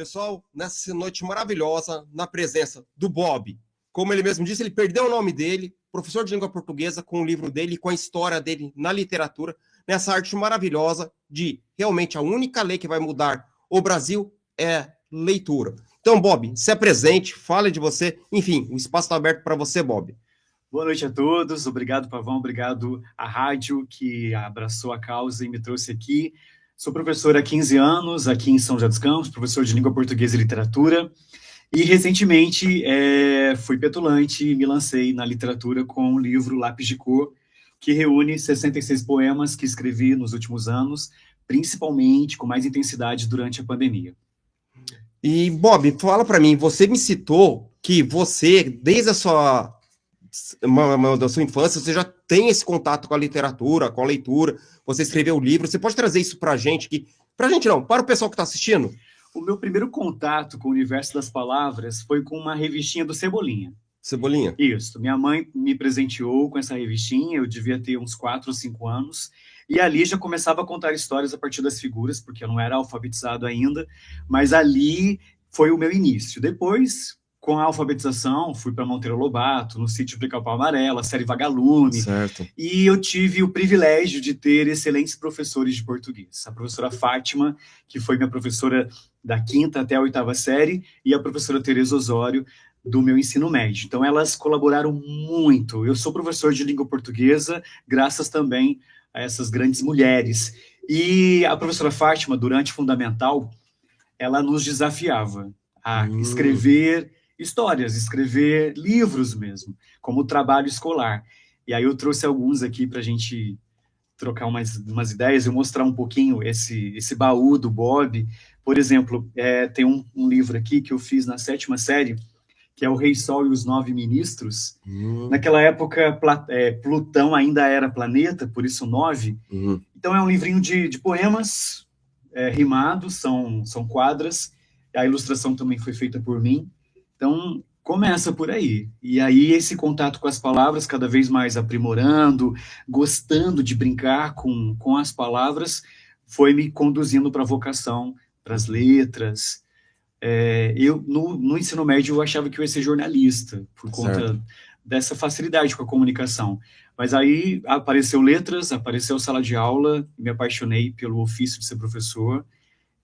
Pessoal, nessa noite maravilhosa, na presença do Bob. Como ele mesmo disse, ele perdeu o nome dele, professor de língua portuguesa, com o livro dele, com a história dele na literatura, nessa arte maravilhosa de realmente a única lei que vai mudar o Brasil é leitura. Então, Bob, se apresente, fale de você. Enfim, o espaço está aberto para você, Bob. Boa noite a todos. Obrigado, Pavão. Obrigado à rádio que abraçou a causa e me trouxe aqui. Sou professor há 15 anos, aqui em São José dos Campos, professor de língua portuguesa e literatura. E, recentemente, fui petulante e me lancei na literatura com o livro Lápis de Cor, que reúne 66 poemas que escrevi nos últimos anos, principalmente com mais intensidade durante a pandemia. E, Bob, fala para mim, você me citou que você, desde a sua da sua infância, você já tem esse contato com a literatura, com a leitura, você escreveu livro, você pode trazer isso pra gente, para o pessoal que está assistindo? O meu primeiro contato com o universo das palavras foi com uma revistinha do Cebolinha. Cebolinha? Isso, minha mãe me presenteou com essa revistinha, eu devia ter uns 4 ou 5 anos, e ali já começava a contar histórias a partir das figuras, porque eu não era alfabetizado ainda, mas ali foi o meu início. Depois, com a alfabetização, fui para Monteiro Lobato, no sítio Pica-Pau Amarelo, a série Vagalume, certo. E eu tive o privilégio de ter excelentes professores de português. A professora Fátima, que foi minha professora da 5ª até a 8ª série, e a professora Tereza Osório, do meu ensino médio. Então, elas colaboraram muito. Eu sou professor de língua portuguesa, graças também a essas grandes mulheres. E a professora Fátima, durante Fundamental, ela nos desafiava a escrever histórias, escrever livros mesmo, como trabalho escolar. E aí eu trouxe alguns aqui para a gente trocar umas ideias e mostrar um pouquinho esse baú do Bob. Por exemplo, tem um livro aqui que eu fiz na 7ª série, que é O Rei Sol e os 9 Ministros. Naquela época, Plutão ainda era planeta, por isso 9. Então é um livrinho de poemas rimados, são quadras. A ilustração também foi feita por mim. Então, começa por aí. E aí, esse contato com as palavras, cada vez mais aprimorando, gostando de brincar com as palavras, foi me conduzindo para a vocação, para as letras. Eu, no ensino médio, eu achava que eu ia ser jornalista, por conta dessa facilidade com a comunicação. Mas aí apareceu letras, apareceu sala de aula, me apaixonei pelo ofício de ser professor,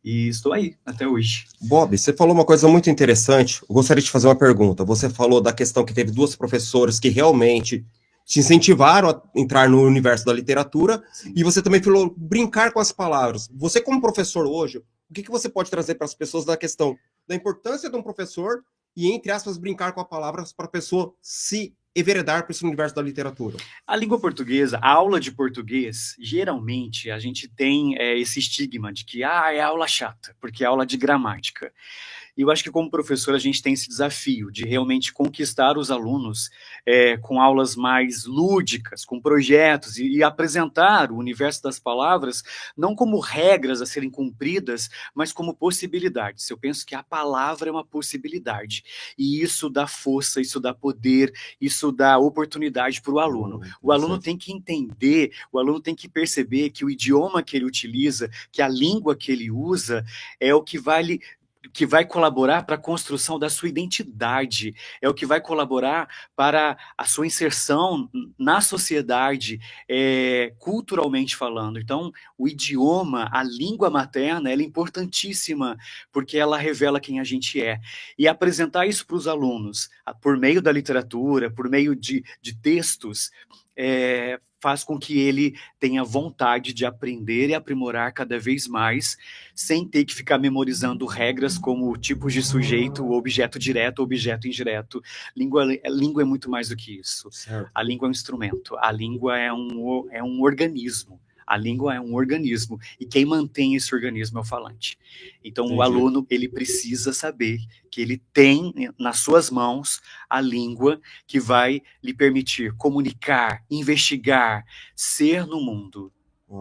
e estou aí, até hoje. Bob, você falou uma coisa muito interessante. Eu gostaria de fazer uma pergunta. Você falou da questão que teve 2 professoras que realmente te incentivaram a entrar no universo da literatura. Sim. E você também falou brincar com as palavras. Você, como professor hoje, o que você pode trazer para as pessoas da questão da importância de um professor e, entre aspas, brincar com as palavras para a pessoa se enveredar para esse universo da literatura? A língua portuguesa, a aula de português, geralmente a gente tem esse estigma de que é aula chata, porque é aula de gramática. E eu acho que como professor a gente tem esse desafio de realmente conquistar os alunos com aulas mais lúdicas, com projetos e apresentar o universo das palavras não como regras a serem cumpridas, mas como possibilidades. Eu penso que a palavra é uma possibilidade e isso dá força, isso dá poder, isso dá oportunidade para o aluno. O aluno tem que entender, o aluno tem que perceber que o idioma que ele utiliza, que a língua que ele usa é o que vai colaborar para a construção da sua identidade, é o que vai colaborar para a sua inserção na sociedade, culturalmente falando. Então, o idioma, a língua materna, ela é importantíssima, porque ela revela quem a gente é. E apresentar isso para os alunos, por meio da literatura, por meio de textos, faz com que ele tenha vontade de aprender e aprimorar cada vez mais, sem ter que ficar memorizando regras como tipos de sujeito, objeto direto, objeto indireto. Língua é muito mais do que isso. Certo. A língua é um instrumento, a língua é um organismo. A língua é um organismo, e quem mantém esse organismo é o falante. Então, entendi. O aluno, ele precisa saber que ele tem nas suas mãos a língua que vai lhe permitir comunicar, investigar, ser no mundo.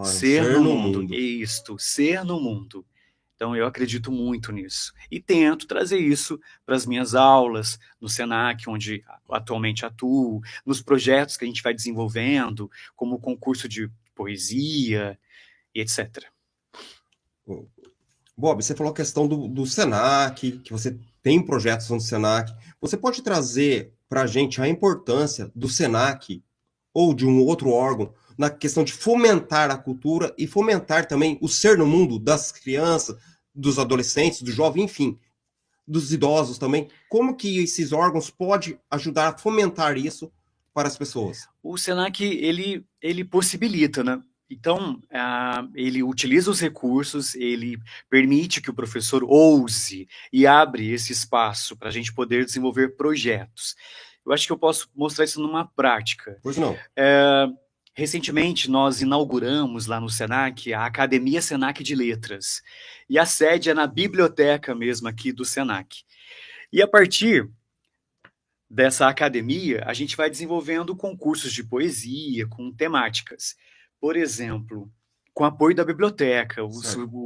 Ser no mundo. Isto, ser no mundo. Então, eu acredito muito nisso. E tento trazer isso para as minhas aulas, no Senac, onde atualmente atuo, nos projetos que a gente vai desenvolvendo, como o concurso de poesia e etc. Bob, você falou a questão do Senac, que você tem projetos no Senac. Você pode trazer para a gente a importância do Senac ou de um outro órgão na questão de fomentar a cultura e fomentar também o ser no mundo das crianças, dos adolescentes, do jovem, enfim, dos idosos também. Como que esses órgãos podem ajudar a fomentar isso para as pessoas? O Senac, ele possibilita, né? Então, ele utiliza os recursos, ele permite que o professor ouse e abre esse espaço para a gente poder desenvolver projetos. Eu acho que eu posso mostrar isso numa prática. Pois não. Recentemente, nós inauguramos lá no Senac a Academia Senac de Letras. E a sede é na biblioteca mesmo aqui do Senac. E a partir dessa academia, a gente vai desenvolvendo concursos de poesia com temáticas. Por exemplo, com apoio da biblioteca,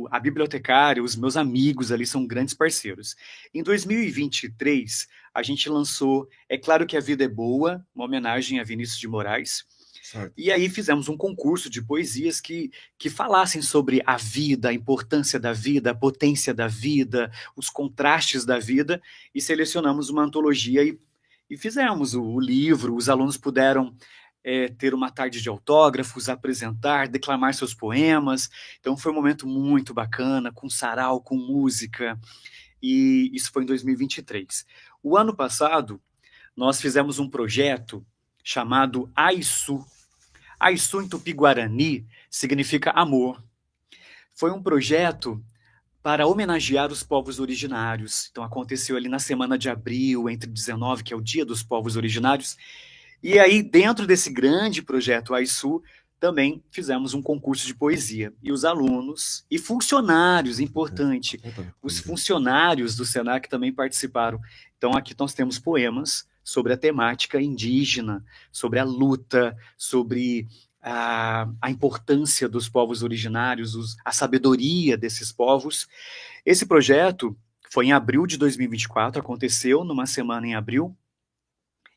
a bibliotecária, os meus amigos ali são grandes parceiros. Em 2023, a gente lançou É Claro que a Vida é Boa, uma homenagem a Vinícius de Moraes. Certo. E aí fizemos um concurso de poesias que falassem sobre a vida, a importância da vida, a potência da vida, os contrastes da vida, e selecionamos uma antologia e fizemos o livro. Os alunos puderam ter uma tarde de autógrafos, apresentar, declamar seus poemas. Então foi um momento muito bacana, com sarau, com música, e isso foi em 2023. O ano passado, nós fizemos um projeto chamado Aiçu. Aiçu, em Tupi-Guarani, significa amor. Foi um projeto para homenagear os povos originários. Então, aconteceu ali na semana de abril, entre 19, que é o Dia dos Povos Originários. E aí, dentro desse grande projeto Aiçu, também fizemos um concurso de poesia. E os alunos e funcionários, importante, os funcionários do Senac também participaram. Então, aqui nós temos poemas sobre a temática indígena, sobre a luta, sobre a importância dos povos originários, a sabedoria desses povos. Esse projeto foi em abril de 2024, aconteceu numa semana em abril,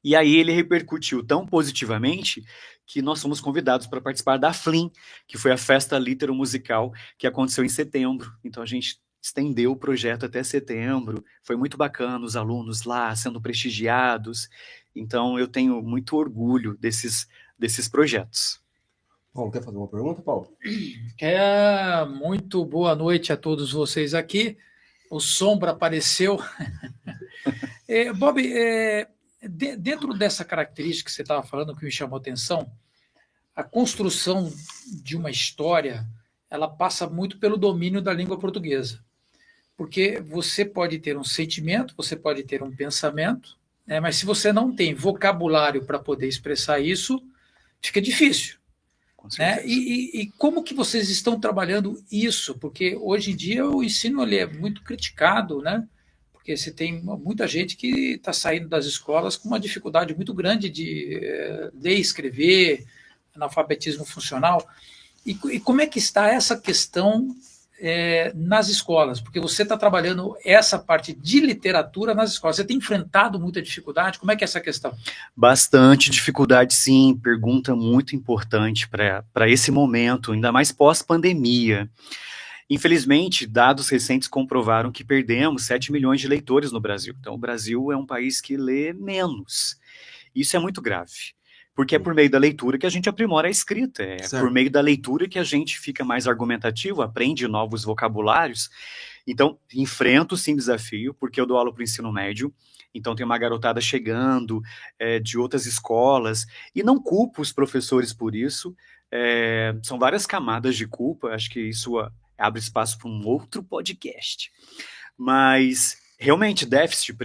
e aí ele repercutiu tão positivamente que nós fomos convidados para participar da FLIM, que foi a Festa Litero-Musical, que aconteceu em setembro. Então a gente estendeu o projeto até setembro, foi muito bacana, os alunos lá sendo prestigiados. Então eu tenho muito orgulho desses projetos. Paulo, quer fazer uma pergunta, Paulo? Muito boa noite a todos vocês aqui. O Sombra apareceu. Bob, dentro dessa característica que você estava falando, que me chamou a atenção, a construção de uma história, ela passa muito pelo domínio da língua portuguesa. Porque você pode ter um sentimento, você pode ter um pensamento, né, mas se você não tem vocabulário para poder expressar isso, fica difícil. Né? E como que vocês estão trabalhando isso? Porque hoje em dia o ensino ele é muito criticado, né? Porque você tem muita gente que está saindo das escolas com uma dificuldade muito grande de ler e escrever, analfabetismo funcional. E como é que está essa questão nas escolas? Porque você está trabalhando essa parte de literatura nas escolas. Você tem enfrentado muita dificuldade? Como é que é essa questão? Bastante dificuldade, sim. Pergunta muito importante para esse momento, ainda mais pós-pandemia. Infelizmente, dados recentes comprovaram que perdemos 7 milhões de leitores no Brasil. Então, o Brasil é um país que lê menos. Isso é muito grave. Porque é por meio da leitura que a gente aprimora a escrita, por meio da leitura que a gente fica mais argumentativo, aprende novos vocabulários. Então, enfrento sim desafio, porque eu dou aula para o ensino médio, então tem uma garotada chegando de outras escolas, e não culpo os professores por isso, são várias camadas de culpa, acho que isso abre espaço para um outro podcast. Mas, realmente, déficit,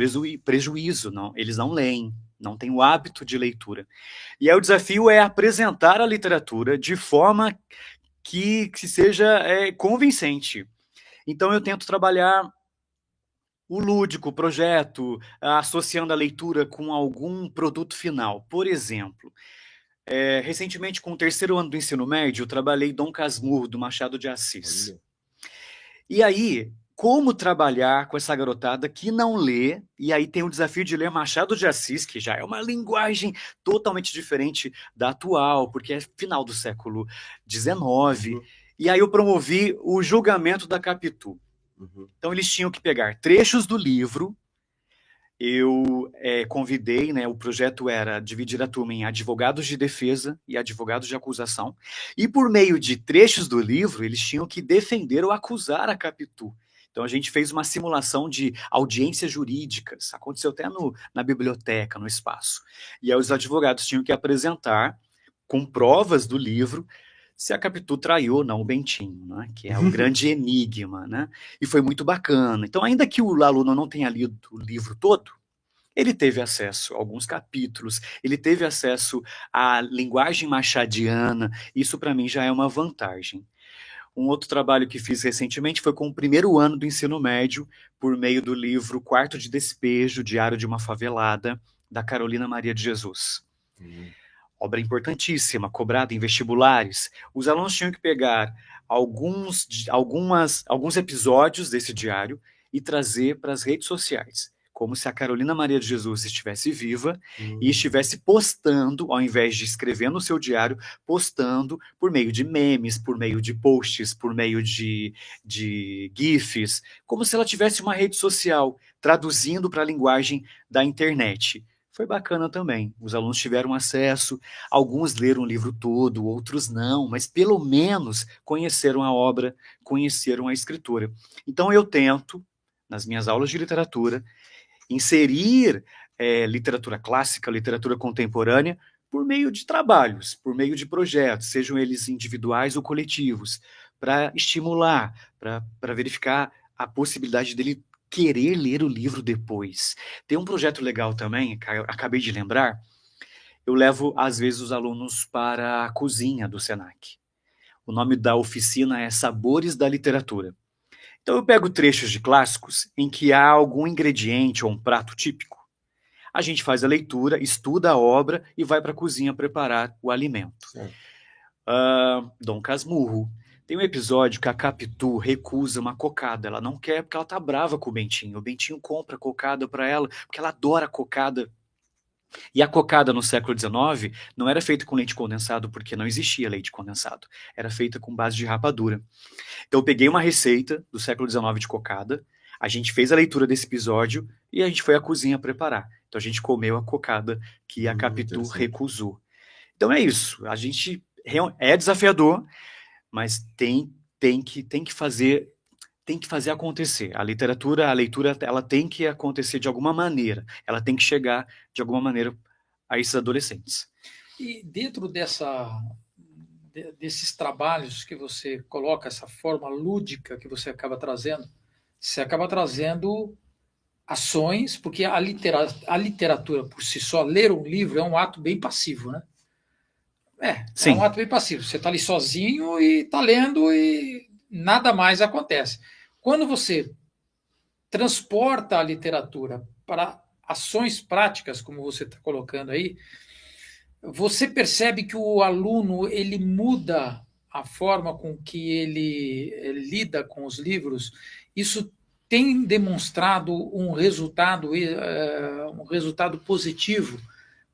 prejuízo, não, eles não leem. Não tem o hábito de leitura. E aí o desafio é apresentar a literatura de forma que seja convincente. Então eu tento trabalhar o lúdico, o projeto, associando a leitura com algum produto final. Por exemplo, recentemente, com o 3º ano do ensino médio, eu trabalhei Dom Casmurro, do Machado de Assis. E aí, como trabalhar com essa garotada que não lê, e aí tem o desafio de ler Machado de Assis, que já é uma linguagem totalmente diferente da atual, porque é final do século XIX, e aí eu promovi o julgamento da Capitu. Uhum. Então, eles tinham que pegar trechos do livro. Eu convidei, né, o projeto era dividir a turma em advogados de defesa e advogados de acusação, e por meio de trechos do livro, eles tinham que defender ou acusar a Capitu. Então a gente fez uma simulação de audiências jurídicas, aconteceu até na biblioteca, no espaço. E aí os advogados tinham que apresentar, com provas do livro, se a Capitu traiu ou não o Bentinho, né, que é o grande enigma, né? E foi muito bacana. Então, ainda que o aluno não tenha lido o livro todo, ele teve acesso a alguns capítulos, ele teve acesso à linguagem machadiana, isso para mim já é uma vantagem. Um outro trabalho que fiz recentemente foi com o primeiro ano do ensino médio, por meio do livro Quarto de Despejo, Diário de uma Favelada, da Carolina Maria de Jesus. Obra importantíssima, cobrada em vestibulares. Os alunos tinham que pegar alguns episódios desse diário e trazer para as redes sociais, como se a Carolina Maria de Jesus estivesse viva e estivesse postando, ao invés de escrever no seu diário, postando por meio de memes, por meio de posts, por meio de GIFs, como se ela tivesse uma rede social, traduzindo para a linguagem da internet. Foi bacana também. Os alunos tiveram acesso, alguns leram o livro todo, outros não, mas pelo menos conheceram a obra, conheceram a escritora. Então eu tento, nas minhas aulas de literatura, inserir literatura clássica, literatura contemporânea, por meio de trabalhos, por meio de projetos, sejam eles individuais ou coletivos, para estimular, para verificar a possibilidade dele querer ler o livro depois. Tem um projeto legal também, que eu acabei de lembrar, eu levo, às vezes, os alunos para a cozinha do Senac. O nome da oficina é Sabores da Literatura. Então eu pego trechos de clássicos em que há algum ingrediente ou um prato típico. A gente faz a leitura, estuda a obra e vai para a cozinha preparar o alimento. Dom Casmurro. Tem um episódio que a Capitu recusa uma cocada. Ela não quer porque ela tá brava com o Bentinho. O Bentinho compra cocada para ela porque ela adora cocada. E a cocada no século XIX não era feita com leite condensado porque não existia leite condensado. Era feita com base de rapadura. Então eu peguei uma receita do século XIX de cocada, a gente fez a leitura desse episódio e a gente foi à cozinha preparar. Então a gente comeu a cocada que a Capitu recusou. Então é isso. A gente é desafiador, mas tem que fazer acontecer. A leitura, ela tem que acontecer de alguma maneira. Ela tem que chegar de alguma maneira a esses adolescentes. E dentro desses trabalhos que você coloca, essa forma lúdica que você acaba trazendo ações, porque a literatura por si só, ler um livro é um ato bem passivo, né? Sim. É um ato bem passivo. Você está ali sozinho e está lendo e nada mais acontece. Quando você transporta a literatura para ações práticas, como você está colocando aí, você percebe que o aluno ele muda a forma com que ele lida com os livros. Isso tem demonstrado um resultado positivo.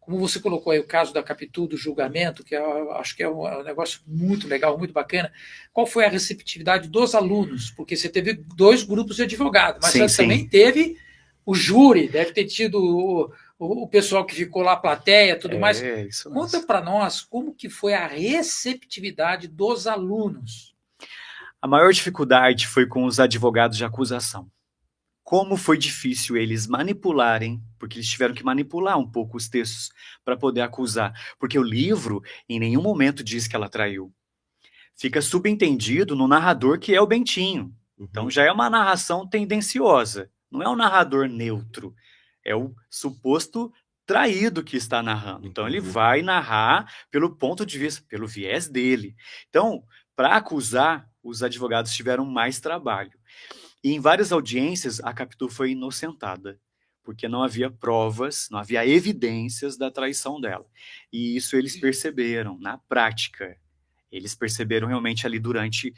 Como você colocou aí o caso da Capitu, do julgamento, que eu acho que é um negócio muito legal, muito bacana. Qual foi a receptividade dos alunos? Porque você teve 2 grupos de advogados, mas você também teve o júri, deve ter tido o pessoal que ficou lá, a plateia, tudo mais. Conta para nós como que foi a receptividade dos alunos. A maior dificuldade foi com os advogados de acusação. Como foi difícil eles manipularem, porque eles tiveram que manipular um pouco os textos para poder acusar, porque o livro em nenhum momento diz que ela traiu. Fica subentendido no narrador que é o Bentinho. Então já é uma narração tendenciosa, não é um narrador neutro, é o suposto traído que está narrando. Então ele vai narrar pelo ponto de vista, pelo viés dele. Então, para acusar, os advogados tiveram mais trabalho. E em várias audiências, a Capitu foi inocentada, porque não havia provas, não havia evidências da traição dela. E isso eles perceberam na prática. Eles perceberam realmente ali durante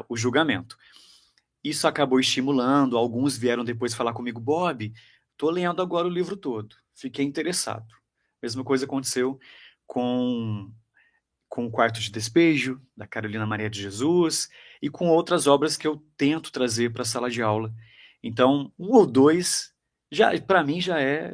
o julgamento. Isso acabou estimulando, alguns vieram depois falar comigo, Bob, estou lendo agora o livro todo, fiquei interessado. Mesma coisa aconteceu com com O Quarto de Despejo, da Carolina Maria de Jesus, e com outras obras que eu tento trazer para a sala de aula. Então, 1 ou 2, para mim, já é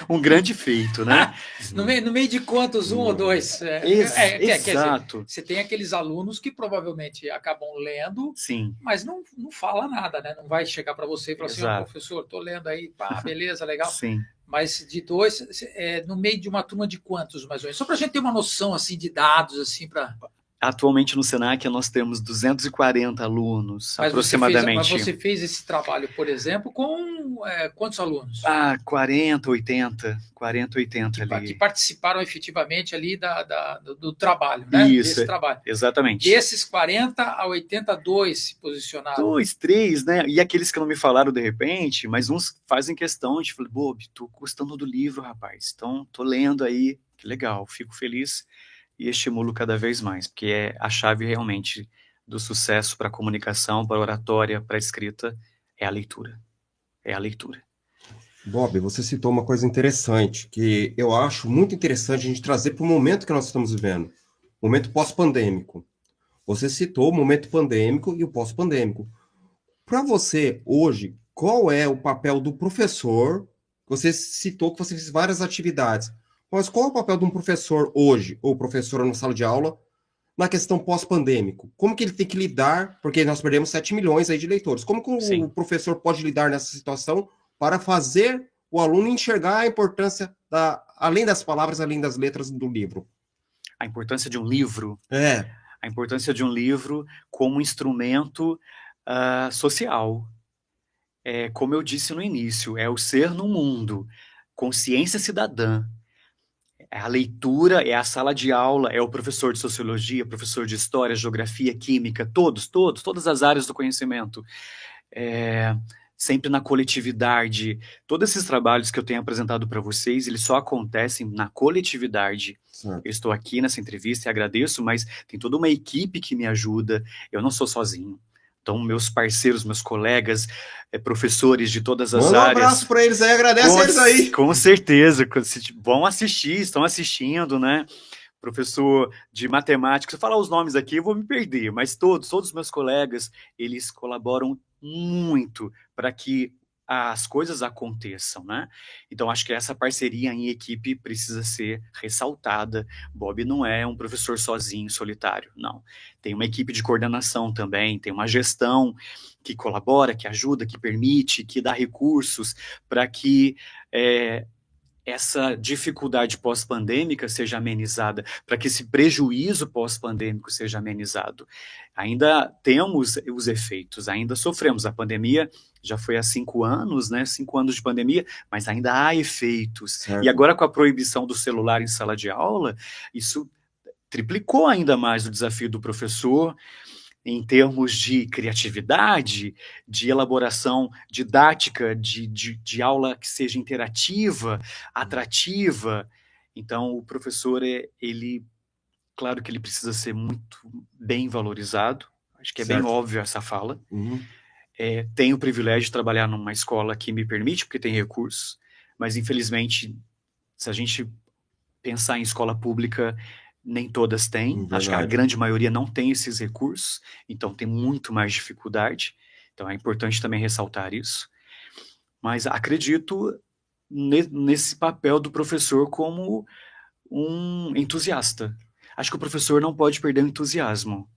um grande feito, né? No meio de quantos, 1 ou 2? Exato. Quer dizer, você tem aqueles alunos que provavelmente acabam lendo, Sim. mas não fala nada, né? Não vai chegar para você e falar assim, professor, estou lendo aí, pá, beleza, legal. Sim. Mas de 2, no meio de uma turma de quantos, mais ou menos? Só para a gente ter uma noção assim, de dados, assim, para... Atualmente no Senac nós temos 240 alunos, aproximadamente. Mas você fez esse trabalho, por exemplo, com quantos alunos? 40, 80 ali. Que participaram efetivamente ali do trabalho, né? Isso, desse trabalho. Exatamente. Desses 40 a 82 se posicionaram. 2, 3, né? E aqueles que não me falaram de repente, mas uns fazem questão de falar, Bob, tô gostando do livro, rapaz. Então, tô lendo aí, que legal, fico feliz. E estimulo cada vez mais, porque é a chave realmente do sucesso para a comunicação, para a oratória, para a escrita, é a leitura. É a leitura. Bob, você citou uma coisa interessante, que eu acho muito interessante a gente trazer para o momento que nós estamos vivendo, momento pós-pandêmico. Você citou o momento pandêmico e o pós-pandêmico. Para você, hoje, qual é o papel do professor? Você citou que você fez várias atividades. Mas qual é o papel de um professor hoje, ou professora na sala de aula, na questão pós-pandêmico? Como que ele tem que lidar, porque nós perdemos 7 milhões aí de leitores, como que o professor pode lidar nessa situação para fazer o aluno enxergar a importância, além das palavras, além das letras do livro? A importância de um livro. É. A importância de um livro como instrumento social. Como eu disse no início, é o ser no mundo, consciência cidadã. É a leitura, é a sala de aula, é o professor de sociologia, professor de história, geografia, química, todas as áreas do conhecimento. Sempre na coletividade. Todos esses trabalhos que eu tenho apresentado para vocês, eles só acontecem na coletividade. Certo. Eu estou aqui nessa entrevista e agradeço, mas tem toda uma equipe que me ajuda. Eu não sou sozinho. Então, meus parceiros, meus colegas, professores de todas as áreas... Manda um abraço para eles aí, agradece eles aí. Com certeza, vão assistir, estão assistindo, né? Professor de matemática, se eu falar os nomes aqui, eu vou me perder, mas todos os meus colegas, eles colaboram muito para que as coisas aconteçam, né? Então, acho que essa parceria em equipe precisa ser ressaltada. Bob não é um professor sozinho, solitário, não. Tem uma equipe de coordenação também, tem uma gestão que colabora, que ajuda, que permite, que dá recursos para que essa dificuldade pós-pandêmica seja amenizada, para que esse prejuízo pós-pandêmico seja amenizado. Ainda temos os efeitos, ainda sofremos. A pandemia já foi há 5 anos, né? 5 anos de pandemia, mas ainda há efeitos. Certo. E agora com a proibição do celular em sala de aula, isso triplicou ainda mais o desafio do professor, em termos de criatividade, de elaboração didática, de aula que seja interativa, atrativa. Então, o professor, claro que ele precisa ser muito bem valorizado, acho que é certo. Bem óbvio essa fala. Uhum. Tenho o privilégio de trabalhar numa escola que me permite, porque tem recursos, mas infelizmente, se a gente pensar em escola pública, nem todas têm, verdade. Acho que a grande maioria não tem esses recursos, então tem muito mais dificuldade, então é importante também ressaltar isso, mas acredito nesse papel do professor como um entusiasta. Acho que o professor não pode perder o entusiasmo,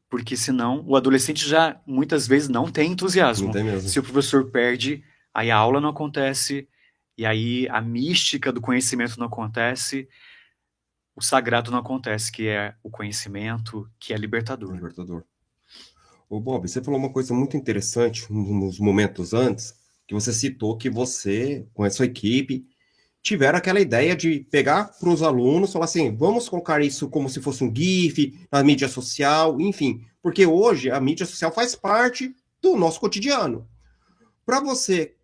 porque senão o adolescente já muitas vezes não tem entusiasmo. Não tem mesmo. Se o professor perde, aí a aula não acontece, e aí a mística do conhecimento não acontece, o sagrado não acontece, que é o conhecimento, que é libertador. Ô Bob, você falou uma coisa muito interessante nos momentos antes, que você citou que você, com a sua equipe, tiveram aquela ideia de pegar para os alunos, falar assim, vamos colocar isso como se fosse um GIF, na mídia social, enfim, porque hoje a mídia social faz parte do nosso cotidiano. Para você,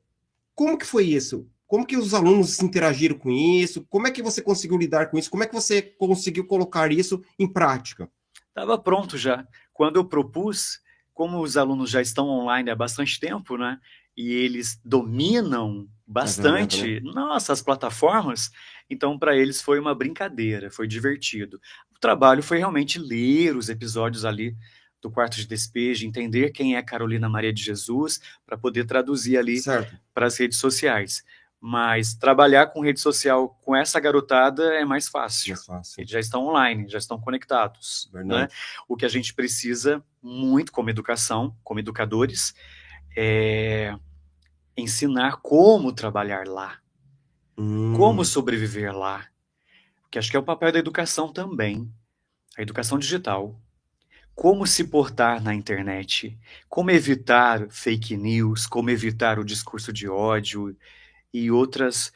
como que foi isso? Como que os alunos interagiram com isso? Como é que você conseguiu lidar com isso? Como é que você conseguiu colocar isso em prática? Estava pronto já. Quando eu propus, como os alunos já estão online há bastante tempo, né? E eles dominam bastante, nossa, as plataformas, então para eles foi uma brincadeira, foi divertido. O trabalho foi realmente ler os episódios ali do Quarto de Despejo, entender quem é Carolina Maria de Jesus, para poder traduzir ali Certo. para as redes sociais. Mas trabalhar com rede social com essa garotada é mais fácil. Mais fácil. Eles já estão online, já estão conectados. Né? O que a gente precisa muito como educação, como educadores, é ensinar como trabalhar lá, como sobreviver lá. Que acho que é o papel da educação também, a educação digital. Como se portar na internet, como evitar fake news, como evitar o discurso de ódio e outros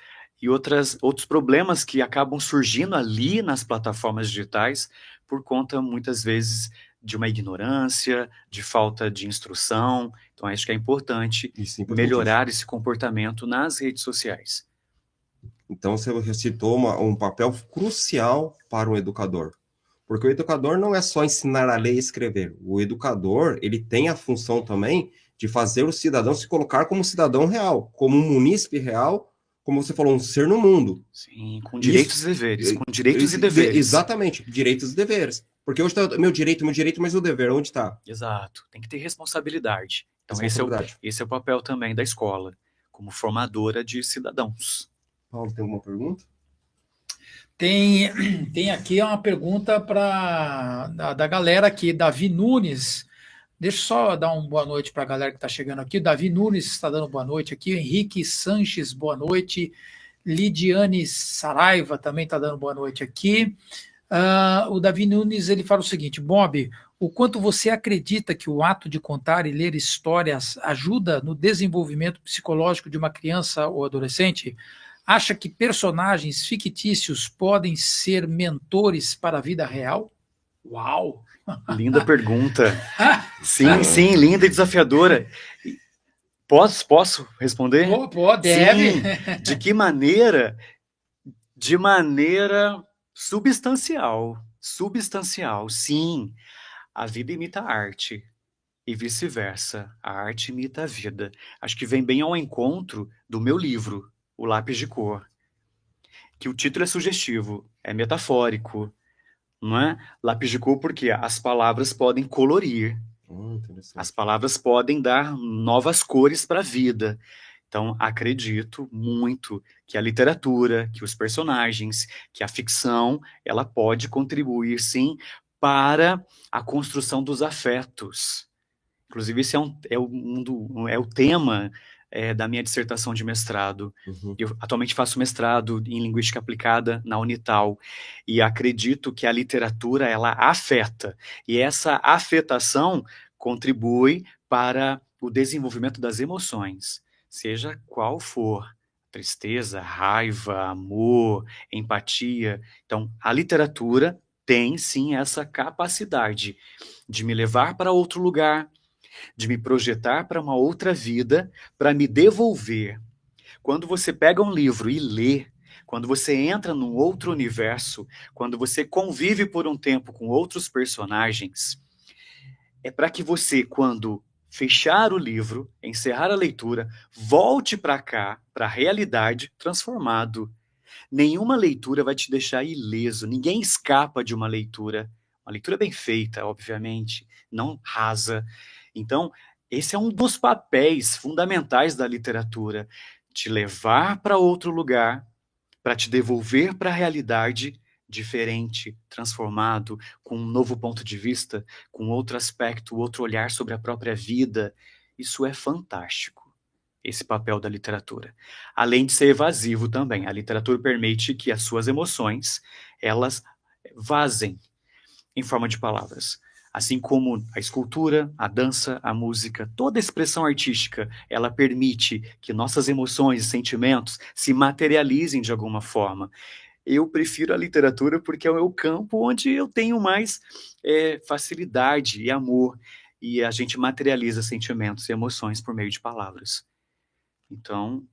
problemas que acabam surgindo ali nas plataformas digitais por conta, muitas vezes, de uma ignorância, de falta de instrução. Então, acho que é importante melhorar esse comportamento nas redes sociais. Então, você citou um papel crucial para um educador. Porque o educador não é só ensinar a ler e escrever. O educador, ele tem a função também de fazer o cidadão se colocar como cidadão real, como um munícipe real, como você falou, um ser no mundo. Sim, com direitos e deveres. Com direitos e deveres. Exatamente, direitos e deveres. Porque hoje está meu direito, mas o dever, onde está? Exato, tem que ter responsabilidade. Então esse é o papel também da escola, como formadora de cidadãos. Paulo, tem alguma pergunta? Tem aqui uma pergunta da galera aqui, Davi Nunes. Deixa eu só dar uma boa noite para a galera que está chegando aqui. Davi Nunes está dando boa noite aqui. Henrique Sanches, boa noite. Lidiane Saraiva também está dando boa noite aqui. O Davi Nunes ele fala o seguinte: Bob, o quanto você acredita que o ato de contar e ler histórias ajuda no desenvolvimento psicológico de uma criança ou adolescente? Acha que personagens fictícios podem ser mentores para a vida real? Uau! Linda pergunta. Sim, linda e desafiadora. Posso responder? Deve. Sim. De que maneira? De maneira substancial. Substancial, sim. A vida imita a arte e vice-versa. A arte imita a vida. Acho que vem bem ao encontro do meu livro, O Lápis de Cor, que o título é sugestivo, é metafórico, não é? Lápis de cor porque as palavras podem colorir, as palavras podem dar novas cores para a vida. Então, acredito muito que a literatura, que os personagens, que a ficção, ela pode contribuir, sim, para a construção dos afetos. Inclusive, esse é o tema da minha dissertação de mestrado. Eu atualmente faço mestrado em Linguística Aplicada na Unital e acredito que a literatura, ela afeta, e essa afetação contribui para o desenvolvimento das emoções, seja qual for, tristeza, raiva, amor, empatia. Então, a literatura tem, sim, essa capacidade de me levar para outro lugar, de me projetar para uma outra vida, para me devolver. Quando você pega um livro e lê, quando você entra num outro universo, quando você convive por um tempo com outros personagens, é para que você, quando fechar o livro, encerrar a leitura, volte para cá, para a realidade, transformado. Nenhuma leitura vai te deixar ileso, ninguém escapa de uma leitura. Uma leitura bem feita, obviamente, não rasa. Então, esse é um dos papéis fundamentais da literatura, te levar para outro lugar, para te devolver para a realidade diferente, transformado, com um novo ponto de vista, com outro aspecto, outro olhar sobre a própria vida. Isso é fantástico, esse papel da literatura. Além de ser evasivo também, a literatura permite que as suas emoções, elas vazem em forma de palavras. Assim como a escultura, a dança, a música, toda expressão artística, ela permite que nossas emoções e sentimentos se materializem de alguma forma. Eu prefiro a literatura porque é o meu campo onde eu tenho mais facilidade e amor, e a gente materializa sentimentos e emoções por meio de palavras. Então,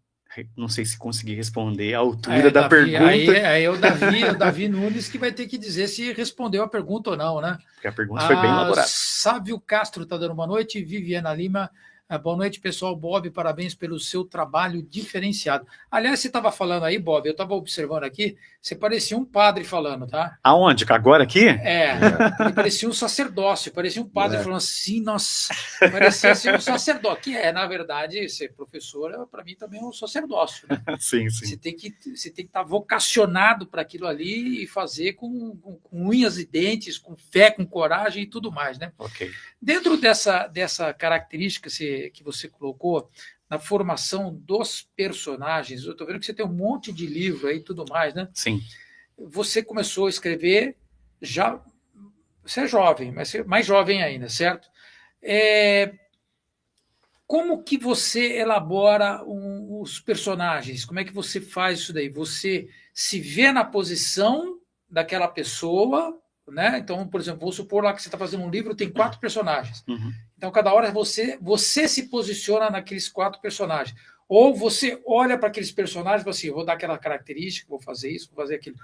não sei se consegui responder à altura da pergunta. Aí é o Davi Nunes que vai ter que dizer se respondeu a pergunta ou não, né? Porque a pergunta foi bem elaborada. Sávio Castro está dando boa noite, Viviana Lima. Boa noite, pessoal. Bob, parabéns pelo seu trabalho diferenciado. Aliás, você estava falando aí, Bob, eu estava observando aqui, você parecia um padre falando, tá? Aonde? Agora aqui? Ele parecia um sacerdócio, parecia um padre falando assim, nossa, parecia assim um sacerdote, que na verdade, ser professora, para mim também é um sacerdócio, né? Sim. Você tem que estar vocacionado para aquilo ali e fazer com unhas e dentes, com fé, com coragem e tudo mais, né? Ok. Dentro dessa característica que você colocou na formação dos personagens, eu estou vendo que você tem um monte de livro aí e tudo mais, né? Sim. Você começou a escrever já... Você é jovem, mas você é mais jovem ainda, certo? Como que você elabora os personagens? Como é que você faz isso daí? Você se vê na posição daquela pessoa, né? Então, por exemplo, vou supor lá que você está fazendo um livro, tem 4 personagens. Uhum. Então, cada hora você se posiciona naqueles 4 personagens. Ou você olha para aqueles personagens e fala assim, vou dar aquela característica, vou fazer isso, vou fazer aquilo.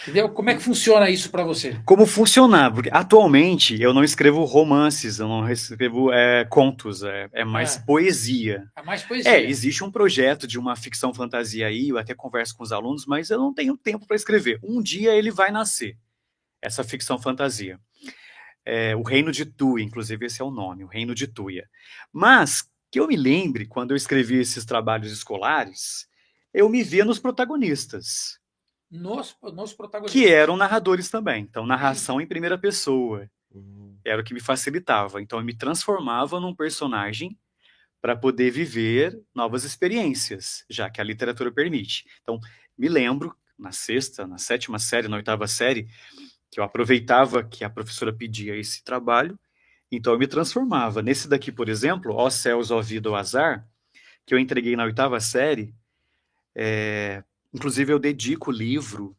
Entendeu? Como é que funciona isso para você? Como funcionar? Porque atualmente eu não escrevo romances, eu não escrevo contos, é mais poesia. É mais poesia. Existe um projeto de uma ficção fantasia aí, eu até converso com os alunos, mas eu não tenho tempo para escrever. Um dia ele vai nascer, essa ficção fantasia. O Reino de Tuia, inclusive esse é o nome, o Reino de Tuia. Mas, que eu me lembre, quando eu escrevi esses trabalhos escolares, eu me via nos protagonistas. Nos protagonistas. Que eram narradores também. Então, narração em primeira pessoa. Era o que me facilitava. Então, eu me transformava num personagem para poder viver novas experiências, já que a literatura permite. Então, me lembro, na 6ª, na 7ª série, na 8ª série, que eu aproveitava que a professora pedia esse trabalho, então eu me transformava. Nesse daqui, por exemplo, Ó Céus, Ó Vida, Ó Azar, que eu entreguei na 8ª série, inclusive eu dedico o livro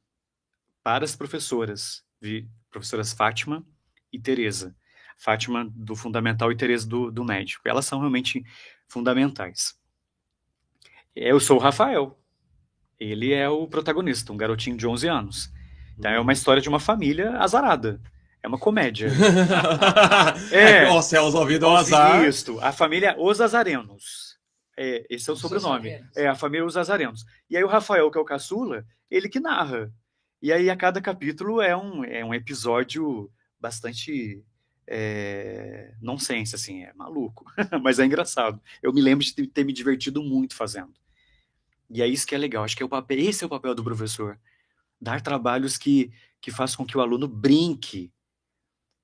para as professoras Fátima e Tereza. Fátima do Fundamental e Tereza do Médio. Elas são realmente fundamentais. Eu sou o Rafael. Ele é o protagonista, um garotinho de 11 anos. Então é uma história de uma família azarada. É uma comédia. Ó Céus, Ó Vida, Ó Azar. Isso, a família Os Azarenos. Esse é o sobrenome. A família Os Azarenos. E aí o Rafael, que é o caçula, ele que narra. E aí a cada capítulo é um episódio bastante nonsense, assim, é maluco. Mas é engraçado. Eu me lembro de ter me divertido muito fazendo. E é isso que é legal. Acho que esse é o papel do professor. Dar trabalhos que façam com que o aluno brinque.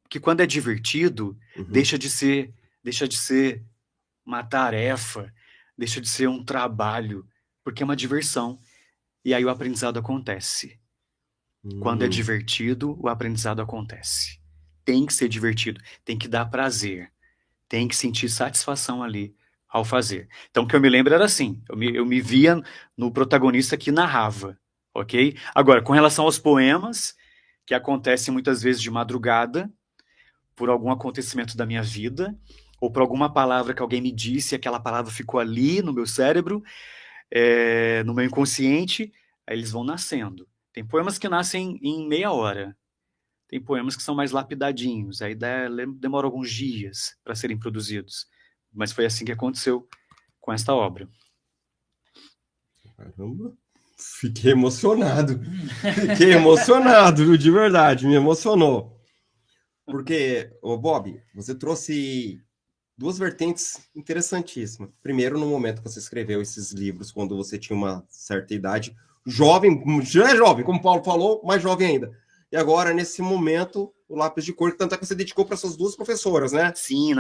Porque quando é divertido, deixa de ser uma tarefa, deixa de ser um trabalho, porque é uma diversão. E aí o aprendizado acontece. Quando é divertido, o aprendizado acontece. Tem que ser divertido, tem que dar prazer, tem que sentir satisfação ali ao fazer. Então, o que eu me lembro era assim, eu me via no protagonista que narrava, ok? Agora, com relação aos poemas, que acontecem muitas vezes de madrugada, por algum acontecimento da minha vida, ou por alguma palavra que alguém me disse, e aquela palavra ficou ali no meu cérebro, no meu inconsciente, aí eles vão nascendo. Tem poemas que nascem em meia hora. Tem poemas que são mais lapidadinhos, aí demora alguns dias para serem produzidos. Mas foi assim que aconteceu com esta obra. Caramba, fiquei emocionado. Fiquei emocionado, de verdade, me emocionou. Porque, Bob, você trouxe 2 vertentes interessantíssimas. Primeiro, no momento que você escreveu esses livros, quando você tinha uma certa idade, jovem, já é jovem, como o Paulo falou, mais jovem ainda. E agora, nesse momento, o lápis de cor, que tanto é que você dedicou para suas 2 professoras, né? Sim,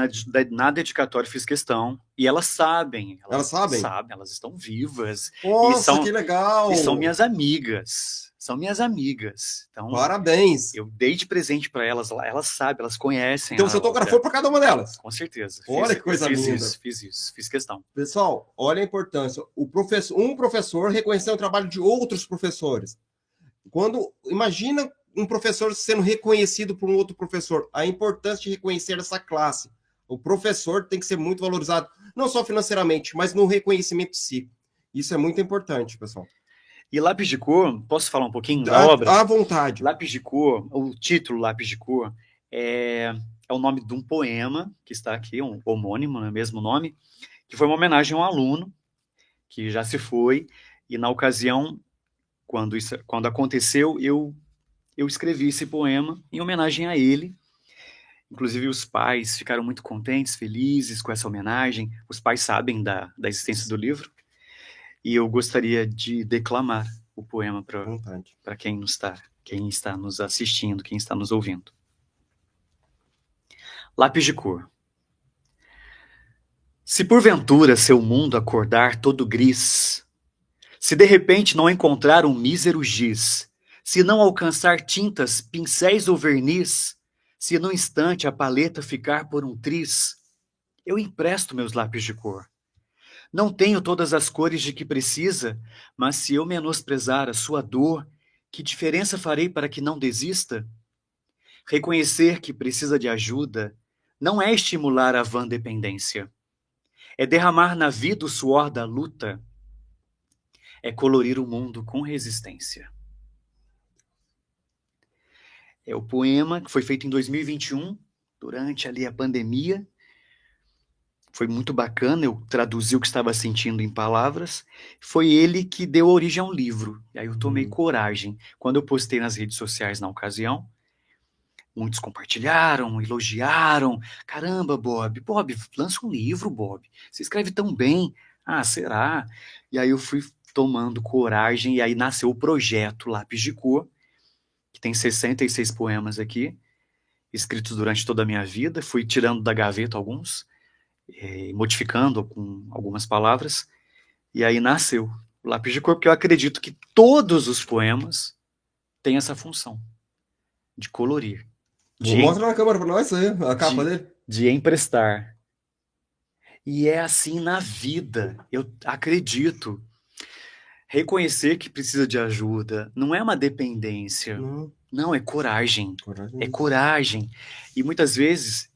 na dedicatória fiz questão. E elas sabem. Elas sabem? Sabem, elas estão vivas. Nossa, que legal! E são minhas amigas. São minhas amigas. Então, parabéns! Eu dei de presente para elas, elas sabem, elas conhecem. Então você autografou para cada uma delas? Com certeza. Olha que coisa linda. Fiz questão. Pessoal, olha a importância. Um professor reconhecendo o trabalho de outros professores. Imagina um professor sendo reconhecido por um outro professor. A importância de reconhecer essa classe. O professor tem que ser muito valorizado, não só financeiramente, mas no reconhecimento de si. Isso é muito importante, pessoal. E Lápis de Cor, posso falar um pouquinho da obra? À vontade. Lápis de Cor, o título Lápis de Cor, é o nome de um poema que está aqui, um homônimo, né, mesmo nome, que foi uma homenagem a um aluno que já se foi, e na ocasião, quando aconteceu, eu escrevi esse poema em homenagem a ele. Inclusive os pais ficaram muito contentes, felizes com essa homenagem. Os pais sabem da existência do livro, e eu gostaria de declamar o poema para quem está nos assistindo, quem está nos ouvindo. Lápis de cor. Se porventura seu mundo acordar todo gris, se de repente não encontrar um mísero giz, se não alcançar tintas, pincéis ou verniz, se num instante a paleta ficar por um triz, eu empresto meus lápis de cor. Não tenho todas as cores de que precisa, mas se eu menosprezar a sua dor, que diferença farei para que não desista? Reconhecer que precisa de ajuda não é estimular a vã dependência. É derramar na vida o suor da luta. É colorir o mundo com resistência. É o poema que foi feito em 2021, durante ali a pandemia. Foi muito bacana, eu traduzi o que estava sentindo em palavras. Foi ele que deu origem a um livro. E aí eu tomei coragem. Quando eu postei nas redes sociais na ocasião, muitos compartilharam, elogiaram. Caramba, Bob, lança um livro, Bob. Você escreve tão bem. Ah, será? E aí eu fui tomando coragem, e aí nasceu o projeto Lápis de Cor, que tem 66 poemas aqui, escritos durante toda a minha vida. Fui tirando da gaveta alguns, modificando com algumas palavras, e aí nasceu o Lápis de Cor, porque eu acredito que todos os poemas têm essa função de colorir. Mostra na câmera para nós aí, a capa dele. De emprestar. E é assim na vida, eu acredito. Reconhecer que precisa de ajuda não é uma dependência, não, é coragem. É coragem. E muitas vezes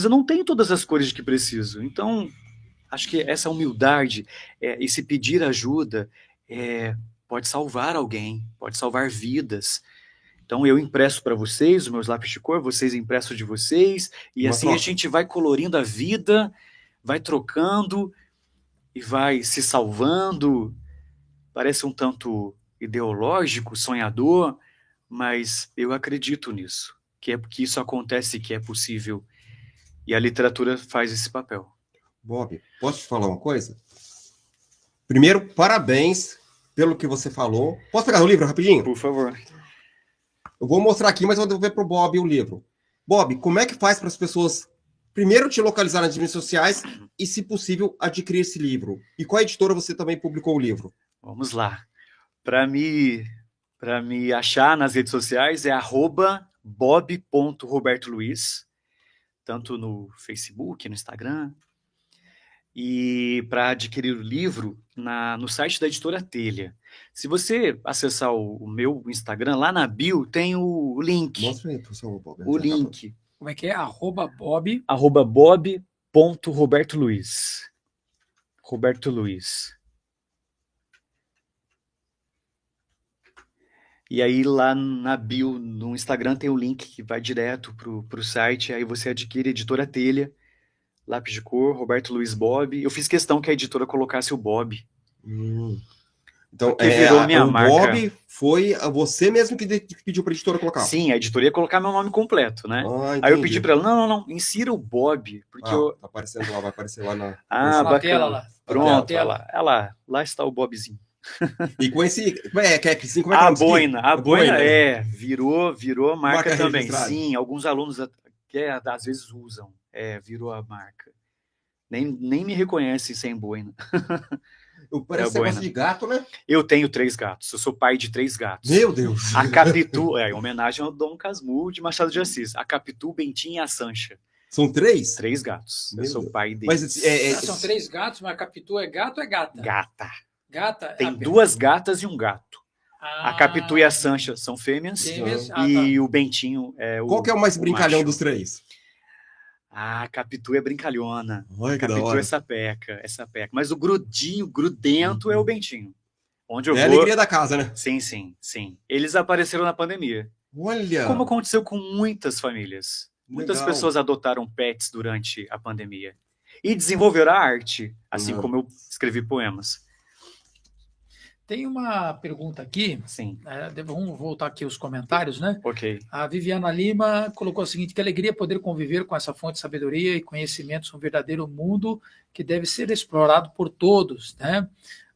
eu não tenho todas as cores de que preciso. Então, acho que essa humildade, esse pedir ajuda, pode salvar alguém, pode salvar vidas. Então, eu empresto para vocês os meus lápis de cor, vocês emprestam de vocês, e assim a gente vai colorindo a vida, vai trocando e vai se salvando. Parece um tanto ideológico, sonhador, mas eu acredito nisso, que isso acontece, que é possível. E a literatura faz esse papel. Bob, posso te falar uma coisa? Primeiro, parabéns pelo que você falou. Posso pegar o livro rapidinho? Por favor. Eu vou mostrar aqui, mas eu vou devolver para o Bob o livro. Bob, como é que faz para as pessoas, primeiro, te localizar nas redes sociais e, se possível, adquirir esse livro? E qual editora você também publicou o livro? Vamos lá. Para me achar nas redes sociais é @bob.robertoluiz, tanto no Facebook, no Instagram. E para adquirir o livro, no site da Editora Telha. Se você acessar o meu Instagram, lá na bio tem o link. Mostra aí, professor Bob. O link. Como é que é? @bob. @bob.robertoluiz. Roberto Luiz. E aí lá na bio, no Instagram, tem o link que vai direto pro site, aí você adquire a Editora Telha, lápis de cor, Roberto Luiz Bob. Eu fiz questão que a editora colocasse o Bob. Então, virou minha marca. Bob foi você mesmo que pediu para a editora colocar? Sim, a editora ia colocar meu nome completo, né? Aí eu pedi para ela, não, insira o Bob, porque tá aparecendo lá, vai aparecer lá na... bacana. Tela lá. Pronto, lá está o Bobzinho. E com esse... Como é que é a boina, virou a marca também. Registrada. Sim, alguns alunos às vezes usam. Virou a marca. Nem me reconhece sem boina. Parece negócio de gato, né? Eu tenho 3 gatos. Eu sou pai de 3 gatos. Meu Deus! A Capitu, em homenagem ao Dom Casmurro de Machado de Assis. A Capitu, o Bentinho e a Sancha. São 3? 3 gatos. Meu eu sou Deus. pai deles. Mas, são 3 gatos, mas a Capitu é gato ou é gata? Gata. Gata? Tem 2 gatas e um gato. A Capitu e a Sancha são fêmeas. E o Bentinho é o... Qual que é o mais brincalhão macho dos 3? A Capitu é brincalhona. Olha que da Capitu hora. é sapeca. Mas o grudento é o Bentinho. Onde eu É a vou... alegria da casa, né? Sim. Eles apareceram na pandemia. Olha, Como aconteceu com muitas famílias. Muitas legal. pessoas adotaram pets durante a pandemia e desenvolveram a arte, assim Uhum. como eu escrevi poemas. Tem uma pergunta aqui, Sim, vamos voltar aqui aos comentários, né? ok. A Viviana Lima colocou o seguinte: que alegria poder conviver com essa fonte de sabedoria e conhecimentos, um verdadeiro mundo que deve ser explorado por todos, né?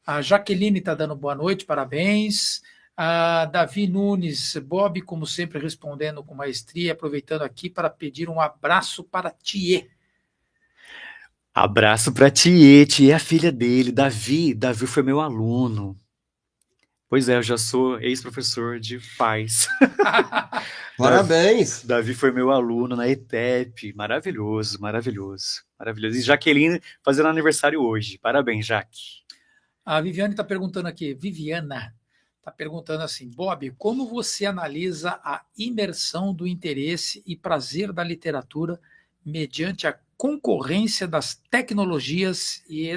A Jaqueline está dando boa noite, parabéns. A Davi Nunes, Bob, como sempre, respondendo com maestria, aproveitando aqui para pedir um abraço para Thier. Abraço para Thier, Thier é a filha dele, Davi. Davi foi meu aluno. Pois é, eu já sou ex-professor de paz. Parabéns. Davi foi meu aluno na ETEP. Maravilhoso, maravilhoso, maravilhoso. E Jaqueline fazendo aniversário hoje. Parabéns, Jaque. A Viviane está perguntando aqui, Viviana está perguntando assim, Bob, como você analisa a imersão do interesse e prazer da literatura mediante a concorrência das tecnologias e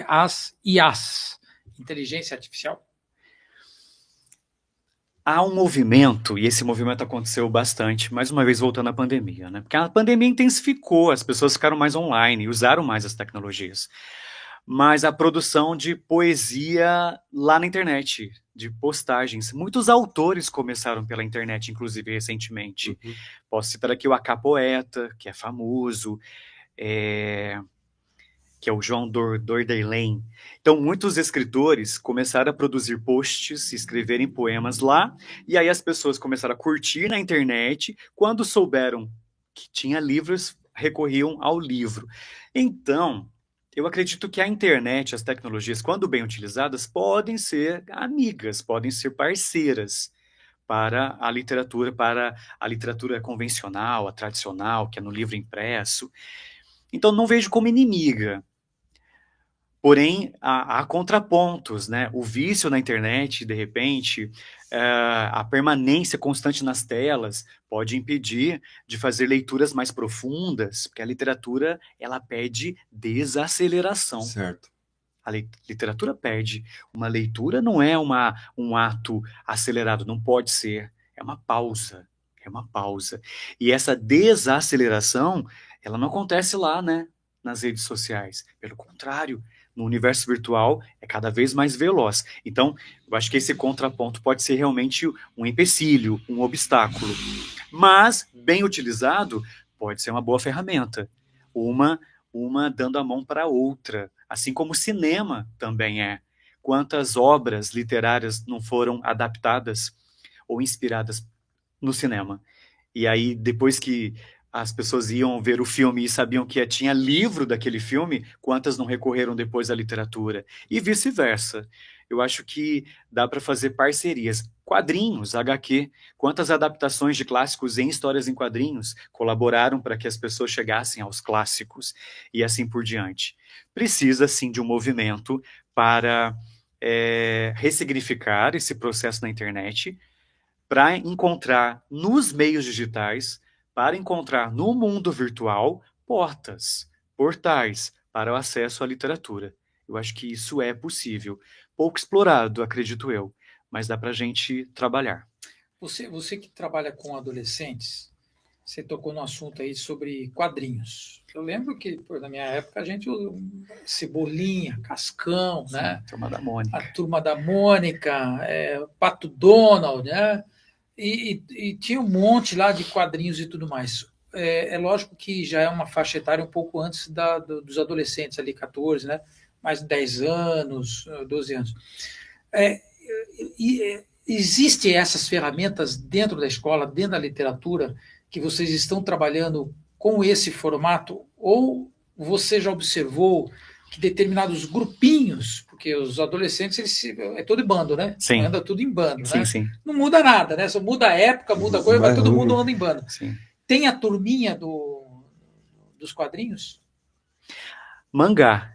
as IAs, inteligência artificial? Há um movimento, e esse movimento aconteceu bastante, mais uma vez voltando à pandemia, né? Porque a pandemia intensificou, as pessoas ficaram mais online, usaram mais as tecnologias. Mas a produção de poesia lá na internet, de postagens. Muitos autores começaram pela internet, inclusive recentemente. Uhum. Posso citar aqui o AK Poeta, que é famoso, que é o João Dordelém. Então, muitos escritores começaram a produzir posts, escreverem poemas lá, e aí as pessoas começaram a curtir na internet. Quando souberam que tinha livros, recorriam ao livro. Então, eu acredito que a internet, as tecnologias, quando bem utilizadas, podem ser amigas, podem ser parceiras para a literatura convencional, a tradicional, que é no livro impresso. Então, não vejo como inimiga. Porém, há contrapontos, né? O vício na internet, de repente, a permanência constante nas telas pode impedir de fazer leituras mais profundas, porque a literatura, ela pede desaceleração. Certo. A literatura pede. Uma leitura não é um ato acelerado, não pode ser. É uma pausa. É uma pausa. E essa desaceleração, ela não acontece lá, né? Nas redes sociais. Pelo contrário, no universo virtual é cada vez mais veloz. Então, eu acho que esse contraponto pode ser realmente um empecilho, um obstáculo. Mas, bem utilizado, pode ser uma boa ferramenta. Uma dando a mão para a outra. Assim como o cinema também é. Quantas obras literárias não foram adaptadas ou inspiradas no cinema? E aí, depois que as pessoas iam ver o filme e sabiam que tinha livro daquele filme, quantas não recorreram depois à literatura? E vice-versa. Eu acho que dá para fazer parcerias. Quadrinhos, HQ, quantas adaptações de clássicos em histórias em quadrinhos colaboraram para que as pessoas chegassem aos clássicos e assim por diante. Precisa, sim, de um movimento para ressignificar esse processo na internet, para encontrar nos meios digitais, para encontrar no mundo virtual portais para o acesso à literatura. Eu acho que isso é possível. Pouco explorado, acredito eu, mas dá para a gente trabalhar. Você que trabalha com adolescentes, você tocou no assunto aí sobre quadrinhos. Eu lembro que, na minha época, a gente usou Cebolinha, Cascão, Sim, né? Turma da Mônica. A Turma da Mônica, Pato Donald, né? E tinha um monte lá de quadrinhos e tudo mais. É lógico que já é uma faixa etária um pouco antes dos adolescentes, ali 14, né? Mais de 10 anos, 12 anos. Existem essas ferramentas dentro da escola, dentro da literatura, que vocês estão trabalhando com esse formato? Ou você já observou que determinados grupinhos, porque os adolescentes, é todo em bando, né? Sim. Anda tudo em bando, Sim, né? sim. Não muda nada, né? Só muda a época, muda a coisa, mas todo mundo anda em bando. Sim. Tem a turminha dos quadrinhos? Mangá.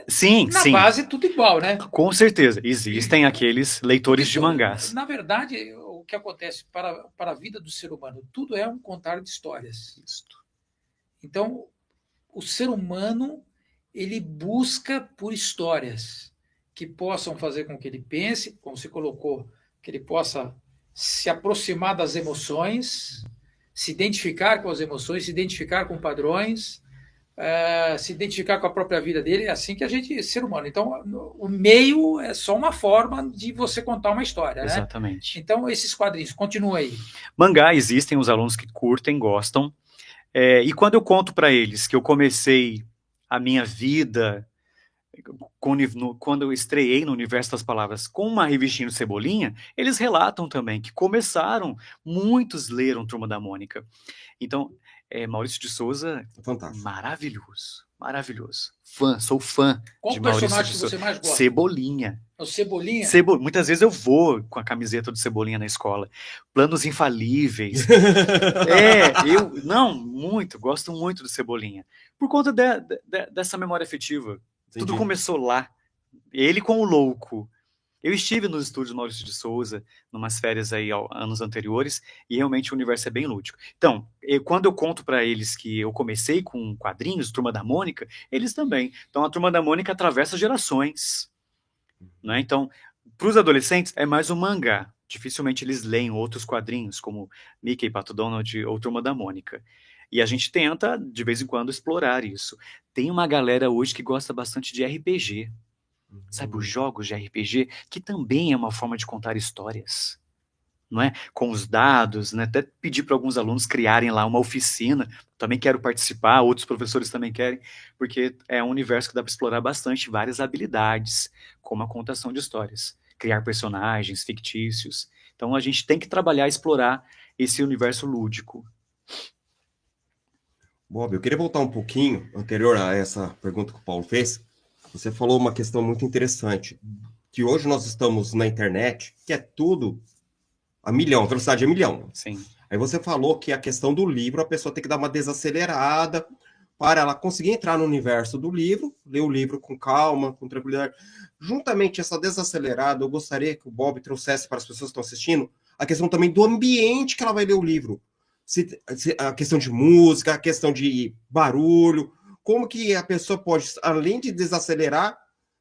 Sim, na sim. base tudo igual, né? Com certeza. Existem aqueles leitores de mangás. Na verdade, o que acontece para a vida do ser humano, tudo é um contar de histórias. Então, o ser humano, ele busca por histórias que possam fazer com que ele pense, como você colocou, que ele possa se aproximar das emoções, se identificar com as emoções, se identificar com padrões, se identificar com a própria vida dele. É assim que a gente, ser humano. Então, o meio é só uma forma de você contar uma história, né? Exatamente. Então, esses quadrinhos, continua aí. Mangá, existem os alunos que curtem, gostam. E quando eu conto para eles que eu comecei a minha vida, quando eu estreiei no Universo das Palavras com uma revistinha do Cebolinha, eles relatam também que começaram, muitos leram Turma da Mônica. Então, Maurício de Souza, Fantástico. maravilhoso, maravilhoso. Sou fã Qual de o Maurício personagem de que Souza. você mais gosta? Cebolinha. É o Cebolinha? Muitas vezes eu vou com a camiseta do Cebolinha na escola. Planos infalíveis. Gosto muito do Cebolinha. Por conta dessa memória afetiva. Entendi. Tudo começou lá. Ele com o Louco. Eu estive nos estúdios do Maurício de Souza, numas férias aí anos anteriores, e realmente o universo é bem lúdico. Então, quando eu conto para eles que eu comecei com quadrinhos, Turma da Mônica, eles também. Então, a Turma da Mônica atravessa gerações. Né? Então, para os adolescentes, é mais um mangá. Dificilmente eles leem outros quadrinhos, como Mickey, Pato Donald ou Turma da Mônica. E a gente tenta, de vez em quando, explorar isso. Tem uma galera hoje que gosta bastante de RPG. Sabe, os jogos de RPG, que também é uma forma de contar histórias. Não é? Com os dados, né? Até pedir para alguns alunos criarem lá uma oficina. Também quero participar, outros professores também querem, porque é um universo que dá para explorar bastante várias habilidades, como a contação de histórias, criar personagens fictícios. Então a gente tem que trabalhar e explorar esse universo lúdico. Bob, eu queria voltar um pouquinho anterior a essa pergunta que o Paulo fez. Você falou uma questão muito interessante, que hoje nós estamos na internet, que é tudo a milhão, a velocidade é milhão. Sim. Aí você falou que a questão do livro, a pessoa tem que dar uma desacelerada para ela conseguir entrar no universo do livro, ler o livro com calma, com tranquilidade. Juntamente essa desacelerada, eu gostaria que o Bob trouxesse para as pessoas que estão assistindo a questão também do ambiente que ela vai ler o livro. A questão de música, a questão de barulho, como que a pessoa pode, além de desacelerar,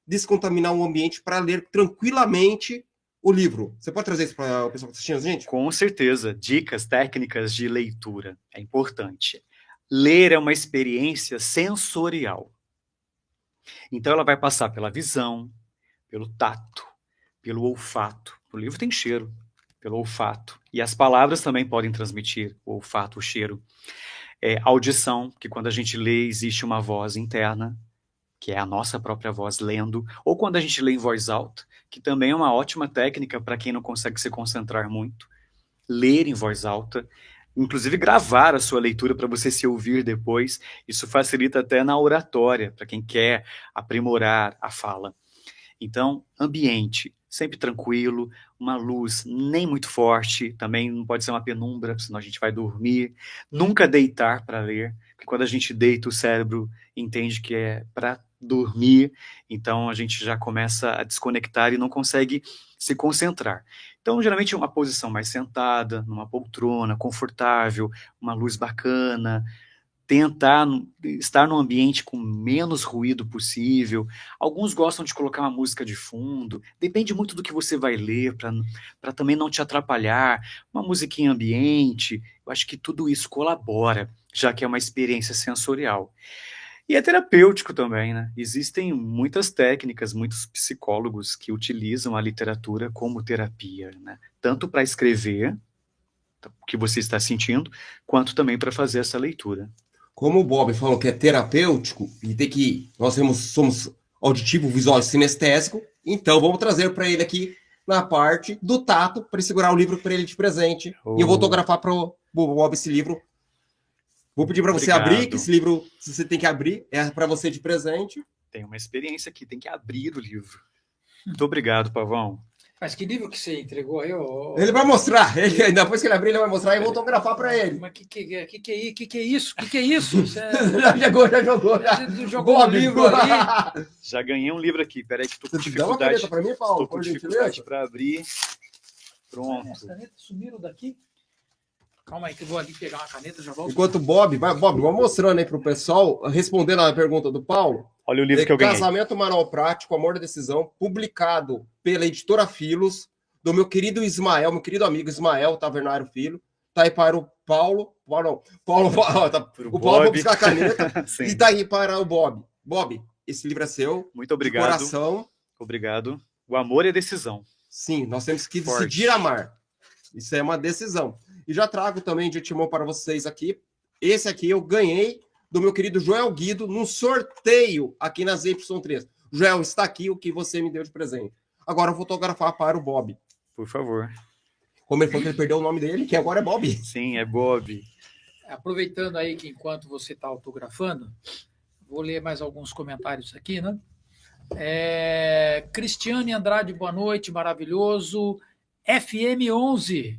descontaminar o ambiente para ler tranquilamente o livro. Você pode trazer isso para o pessoal que está assistindo a gente? Com certeza. Dicas, técnicas de leitura. É importante. Ler é uma experiência sensorial. Então ela vai passar pela visão, pelo tato, pelo olfato. O livro tem cheiro, pelo olfato. E as palavras também podem transmitir o olfato, o cheiro. Audição, que quando a gente lê existe uma voz interna, que é a nossa própria voz lendo, ou quando a gente lê em voz alta, que também é uma ótima técnica para quem não consegue se concentrar muito. Ler em voz alta, inclusive gravar a sua leitura para você se ouvir depois, isso facilita até na oratória, para quem quer aprimorar a fala. Então, ambiente, sempre tranquilo, uma luz nem muito forte, também não pode ser uma penumbra, senão a gente vai dormir. Nunca deitar para ler, porque quando a gente deita, o cérebro entende que é para dormir, então a gente já começa a desconectar e não consegue se concentrar. Então, geralmente, uma posição mais sentada, numa poltrona, confortável, uma luz bacana, tentar estar num ambiente com menos ruído possível. Alguns gostam de colocar uma música de fundo, depende muito do que você vai ler, para também não te atrapalhar. Uma musiquinha ambiente, eu acho que tudo isso colabora, já que é uma experiência sensorial. E é terapêutico também, né? Existem muitas técnicas, muitos psicólogos que utilizam a literatura como terapia, né? Tanto para escrever o que você está sentindo, quanto também para fazer essa leitura. Como o Bob falou que é terapêutico, e tem que nós somos auditivo, visual e sinestésico, então vamos trazer para ele aqui na parte do tato, para ele segurar o livro para ele de presente. E eu vou autografar para o Bob esse livro. Vou pedir para você abrir, que esse livro você tem que abrir, é para você de presente. Tem uma experiência aqui, tem que abrir o livro. Muito obrigado, Pavão. Mas que livro que você entregou aí? Ele vai mostrar. Depois que ele abrir, ele vai mostrar e eu vou autografar para ele. Mas que é isso? Que é isso? Já jogou. Você jogou um livro ali. Já ganhei um livro aqui. Peraí que estou com dificuldade. Dá uma caneta para mim, Paulo? Estou com dificuldade para abrir. Pronto. As canetas sumiram daqui. Calma aí que eu vou ali pegar uma caneta, já volto. Enquanto Bob, vai mostrando aí para o pessoal, respondendo a pergunta do Paulo. Olha o livro que eu ganhei. Casamento Manual Prático, Amor da Decisão, publicado pela editora Filos, do meu querido Ismael, meu querido amigo Ismael Tavernário Filho. Tá aí para o Paulo. O Paulo vai buscar a caneta. E tá aí para o Bob. Bob, esse livro é seu. Muito obrigado. De coração. Obrigado. O amor é decisão. Sim, nós temos que Forte. decidir amar. Isso é uma decisão. E já trago também de timão para vocês aqui. Esse aqui eu ganhei do meu querido Joel Guido num sorteio aqui nas Y3. Joel, está aqui o que você me deu de presente. Agora eu vou fotografar para o Bob. Por favor. Como ele falou que ele perdeu o nome dele, que agora é Bob. Sim, é Bob. Aproveitando aí que enquanto você está autografando, vou ler mais alguns comentários aqui, né? Cristiane Andrade, boa noite, maravilhoso. FM11.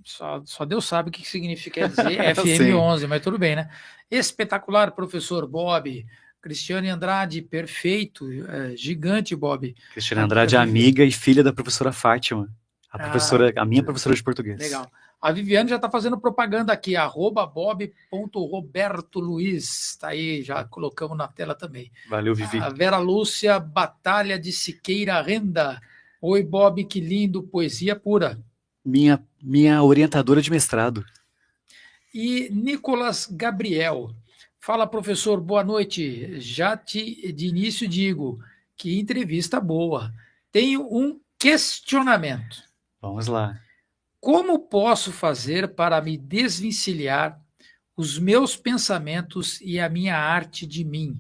Só Deus sabe o que significa dizer FM11, mas tudo bem, né? Espetacular, professor Bob. Cristiane Andrade, perfeito, gigante, Bob. Cristiane Andrade é amiga e filha da professora Fátima, a minha professora de português. Legal. A Viviane já está fazendo propaganda aqui, @bob.robertoluiz. Está aí, já colocamos na tela também. Valeu, Vivi. A Vera Lúcia, Batalha de Siqueira Renda. Oi, Bob, que lindo, poesia pura. Minha orientadora de mestrado. E Nicolas Gabriel. Fala, professor, boa noite. Já de início digo, que entrevista boa. Tenho um questionamento. Vamos lá. Como posso fazer para me desvencilhar os meus pensamentos e a minha arte de mim?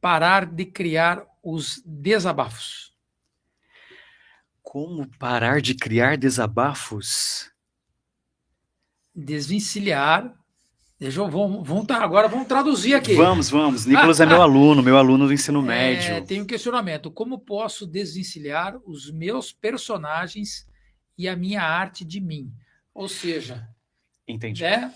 Parar de criar os desabafos. Como parar de criar desabafos? Desvencilhar. Agora vamos traduzir aqui. Vamos. Nicolas é meu aluno do ensino médio. Tem um questionamento. Como posso desvencilhar os meus personagens e a minha arte de mim? Ou seja, entendi. Né?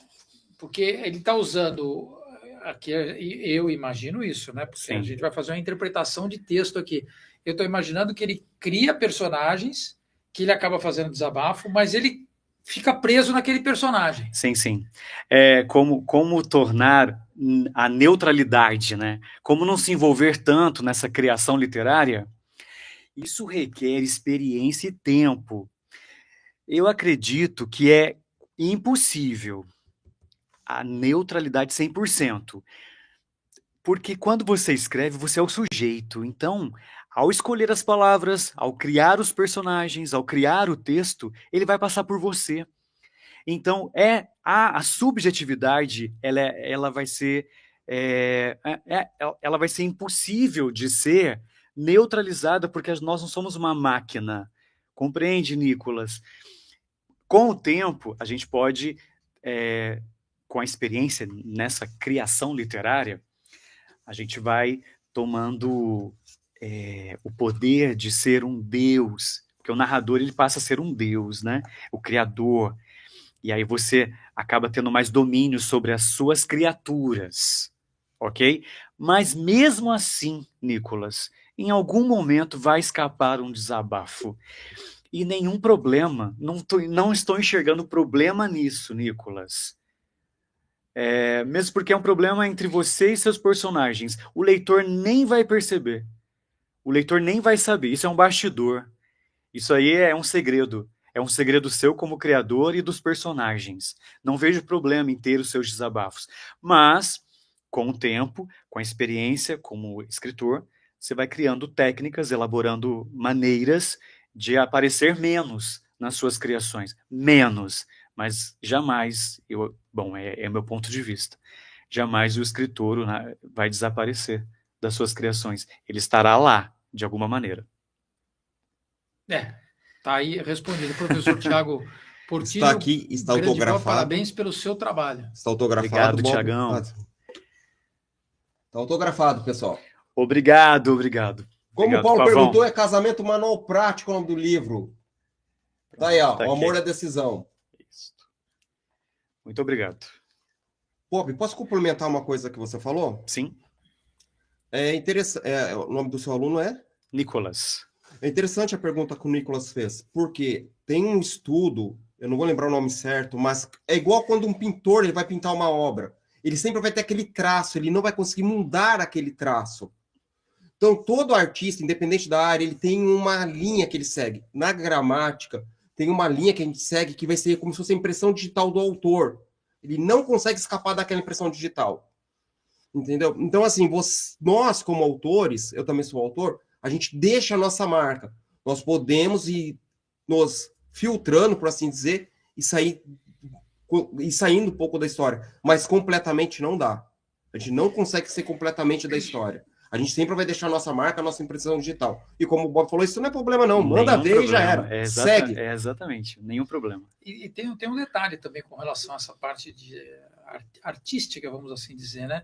Porque ele está usando aqui, eu imagino isso, né? Porque a gente vai fazer uma interpretação de texto aqui. Eu estou imaginando que ele cria personagens, que ele acaba fazendo desabafo, mas ele fica preso naquele personagem. Sim. Como tornar a neutralidade, né? Como não se envolver tanto nessa criação literária? Isso requer experiência e tempo. Eu acredito que é impossível a neutralidade 100%. Porque quando você escreve, você é o sujeito. Então, ao escolher as palavras, ao criar os personagens, ao criar o texto, ele vai passar por você. Então, a subjetividade, ela vai ser impossível de ser neutralizada, porque nós não somos uma máquina. Compreende, Nicolas? Com o tempo, a gente pode, com a experiência nessa criação literária, a gente vai tomando o poder de ser um deus, porque o narrador ele passa a ser um deus, né? O criador. E aí você acaba tendo mais domínio sobre as suas criaturas, ok? Mas mesmo assim, Nicolas, em algum momento vai escapar um desabafo. E nenhum problema, não estou enxergando problema nisso, Nicolas. Mesmo porque é um problema entre você e seus personagens. O leitor nem vai perceber. O leitor nem vai saber. Isso é um bastidor. Isso aí é um segredo. É um segredo seu como criador e dos personagens. Não vejo problema em ter os seus desabafos. Mas, com o tempo, com a experiência como escritor, você vai criando técnicas, elaborando maneiras de aparecer menos nas suas criações. Menos. Mas jamais, é meu ponto de vista, jamais o escritor vai desaparecer das suas criações. Ele estará lá, de alguma maneira. Tá aí respondido. Professor Tiago Portillo. Está aqui, está autografado. Parabéns pelo seu trabalho. Está autografado. Obrigado, Tiagão. Está autografado, pessoal. Obrigado. Como o Paulo perguntou, é Casamento Manual Prático o nome do livro. Tá aí, ó. O Amor é Decisão. Isso. Muito obrigado. Bob, posso complementar uma coisa que você falou? Sim. É interessante. O nome do seu aluno é? Nicolas. É interessante a pergunta que o Nicolas fez, porque tem um estudo, eu não vou lembrar o nome certo, mas é igual quando um pintor ele vai pintar uma obra. Ele sempre vai ter aquele traço, ele não vai conseguir mudar aquele traço. Então, todo artista, independente da área, ele tem uma linha que ele segue. Na gramática, tem uma linha que a gente segue que vai ser como se fosse a impressão digital do autor. Ele não consegue escapar daquela impressão digital. Entendeu? Então, assim, nós, como autores, eu também sou autor, a gente deixa a nossa marca. Nós podemos ir nos filtrando, por assim dizer, e saindo um pouco da história. Mas completamente não dá. A gente não consegue ser completamente da história. A gente sempre vai deixar a nossa marca, a nossa impressão digital. E como o Bob falou, isso não é problema não. Manda Nenhum ver problema. e já era. Segue. Exatamente, nenhum problema. E tem um detalhe também com relação a essa parte de artística, vamos assim dizer, né?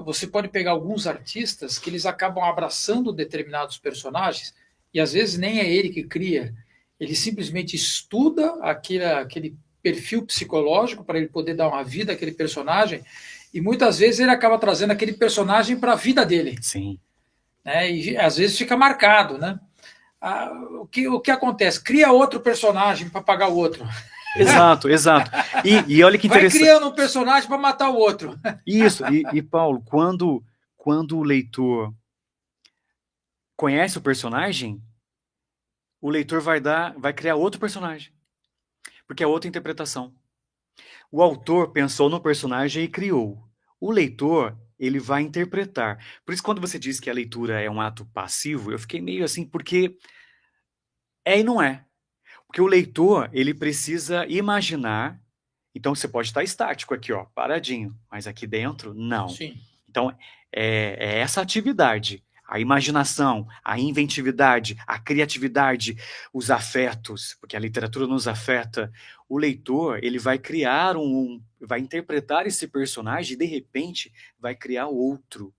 Você pode pegar alguns artistas que eles acabam abraçando determinados personagens e às vezes nem é ele que cria. Ele simplesmente estuda aquele perfil psicológico para ele poder dar uma vida àquele personagem. E muitas vezes ele acaba trazendo aquele personagem para a vida dele. Sim. Né? E às vezes fica marcado, né? O que acontece? Cria outro personagem para pagar o outro. Exato. E olha que interessante. Vai criando um personagem para matar o outro. Isso. E Paulo, quando o leitor conhece o personagem, o leitor vai criar outro personagem. Porque é outra interpretação. O autor pensou no personagem e criou. O leitor, ele vai interpretar. Por isso, quando você diz que a leitura é um ato passivo, eu fiquei meio assim, porque é e não é. Porque o leitor, ele precisa imaginar. Então, você pode estar estático aqui, ó, paradinho. Mas aqui dentro, não. Sim. Então, é essa atividade. A imaginação, a inventividade, a criatividade, os afetos, porque a literatura nos afeta. O leitor, ele vai criar vai interpretar esse personagem e, de repente, vai criar outro,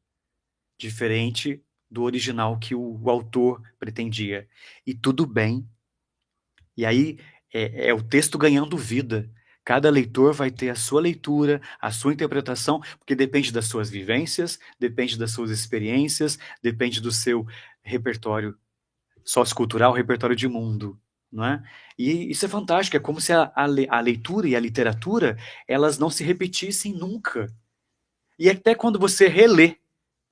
diferente do original que o autor pretendia. E tudo bem. E aí, é o texto ganhando vida. Cada leitor vai ter a sua leitura, a sua interpretação, porque depende das suas vivências, depende das suas experiências, depende do seu repertório sociocultural, repertório de mundo, não é? E isso é fantástico, é como se a leitura e a literatura, elas não se repetissem nunca. E até quando você relê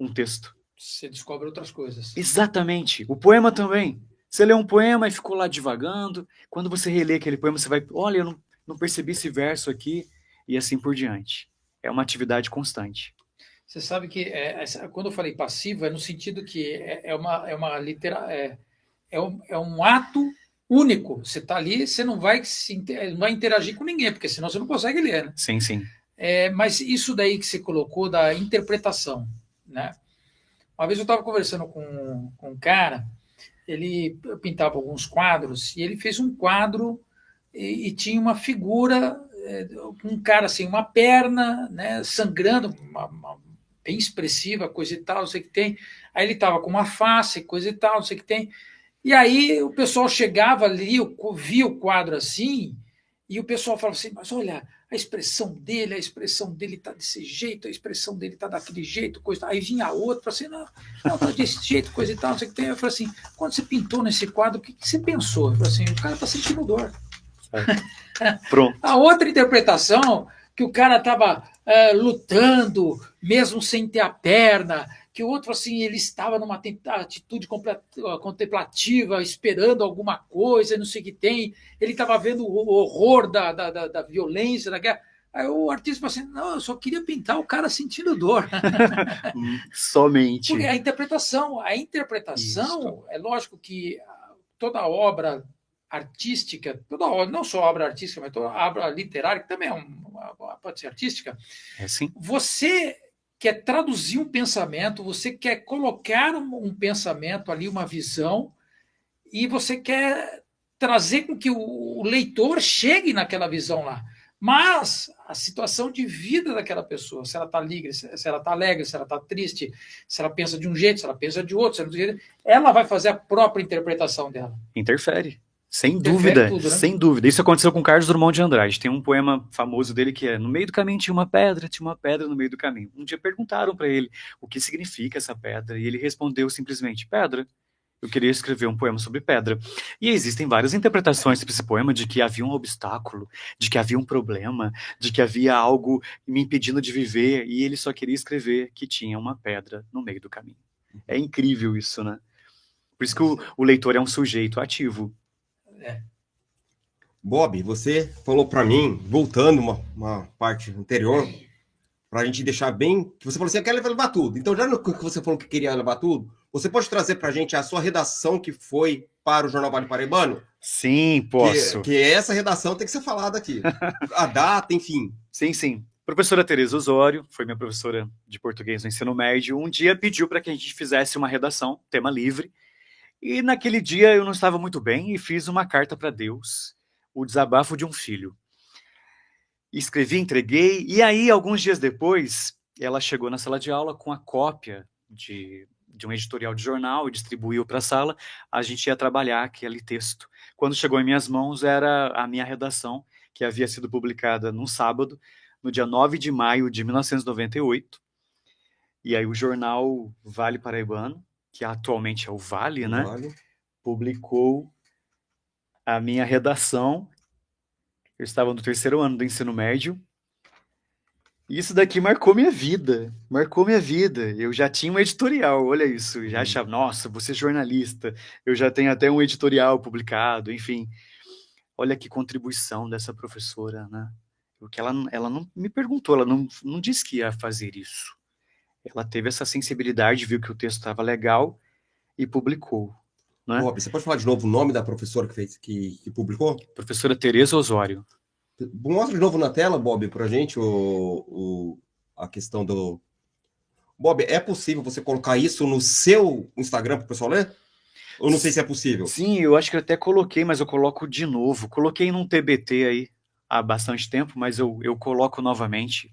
um texto. Você descobre outras coisas. Exatamente. O poema também. Você lê um poema e ficou lá divagando, quando você relê aquele poema, você vai, olha, eu não percebi esse verso aqui, e assim por diante. É uma atividade constante. Você sabe que quando eu falei passivo, é no sentido que é um ato único. Você está ali, você não vai interagir com ninguém, porque senão você não consegue ler. Né? Sim. Mas isso daí que você colocou da interpretação. Né? Uma vez eu estava conversando com um cara, ele pintava alguns quadros, e ele fez um quadro e tinha uma figura, um cara assim, uma perna, né, sangrando, bem expressiva, coisa e tal, não sei o que tem. Aí ele estava com uma face, coisa e tal, não sei o que tem. E aí o pessoal chegava ali, via o quadro assim, e o pessoal falava assim, mas olha, a expressão dele está desse jeito, a expressão dele está daquele jeito, coisa. Aí vinha outro, assim, não, está desse jeito, coisa e tal, não sei o que tem. Eu falei assim, quando você pintou nesse quadro, o que você pensou? Eu falei assim, o cara está sentindo dor. Pronto. A outra interpretação, que o cara estava lutando, mesmo sem ter a perna, que o outro, assim, ele estava numa atitude contemplativa, esperando alguma coisa, não sei o que tem, ele estava vendo o horror da violência, da guerra. Aí o artista falou assim, não, eu só queria pintar o cara sentindo dor. Somente. Porque a interpretação, Isso. é lógico que toda obra artística, toda obra, não só obra artística, mas toda obra literária, que também pode ser artística, Sim. você quer traduzir um pensamento, você quer colocar um pensamento ali, uma visão, e você quer trazer com que o leitor chegue naquela visão lá. Mas a situação de vida daquela pessoa, se ela está alegre, se ela está triste, se ela pensa de um jeito, se ela pensa de outro, ela vai fazer a própria interpretação dela. Interfere. Sem dúvida, tudo, né? Sem dúvida. Isso aconteceu com Carlos Drummond de Andrade. Tem um poema famoso dele que é: no meio do caminho tinha uma pedra no meio do caminho. Um dia perguntaram para ele o que significa essa pedra, e ele respondeu simplesmente: pedra. Eu queria escrever um poema sobre pedra. E existem várias interpretações para esse poema de que havia um obstáculo, de que havia um problema, de que havia algo me impedindo de viver, e ele só queria escrever que tinha uma pedra no meio do caminho. É incrível isso, né? Por isso que o leitor é um sujeito ativo. Bob, você falou para mim, voltando uma parte anterior, para a gente deixar bem, que você falou assim, eu quero levar tudo. Então, já no que você falou que queria levar tudo, você pode trazer para a gente a sua redação que foi para o Jornal Vale Paraibano? Sim, posso. Que essa redação tem que ser falada aqui. A data, enfim. Sim, sim. Professora Tereza Osório, foi minha professora de português no ensino médio, um dia pediu para que a gente fizesse uma redação, tema livre, e naquele dia eu não estava muito bem e fiz uma carta para Deus, o desabafo de um filho. Escrevi, entreguei, e aí, alguns dias depois, ela chegou na sala de aula com a cópia de um editorial de jornal e distribuiu para a sala. A gente ia trabalhar aquele texto. Quando chegou em minhas mãos, era a minha redação, que havia sido publicada num sábado, no dia 9 de maio de 1998. E aí o jornal Vale Paraibano, que atualmente é o Vale, né? Vale. Publicou a minha redação. Eu estava no 3º ano do ensino médio. E isso daqui marcou minha vida. Marcou minha vida. Eu já tinha um editorial, olha isso. Já achava, nossa, você é jornalista. Eu já tenho até um editorial publicado, enfim. Olha que contribuição dessa professora, né? Porque ela não me perguntou, ela não disse que ia fazer isso. Ela teve essa sensibilidade, viu que o texto estava legal e publicou. Né? Bob, você pode falar de novo o nome da professora que publicou? Professora Tereza Osório. Mostra de novo na tela, Bob, pra gente a questão do... Bob, é possível você colocar isso no seu Instagram para o pessoal ler? Eu não sei se é possível. Sim, eu acho que eu até coloquei, mas eu coloco de novo. Coloquei num TBT aí há bastante tempo, mas eu coloco novamente.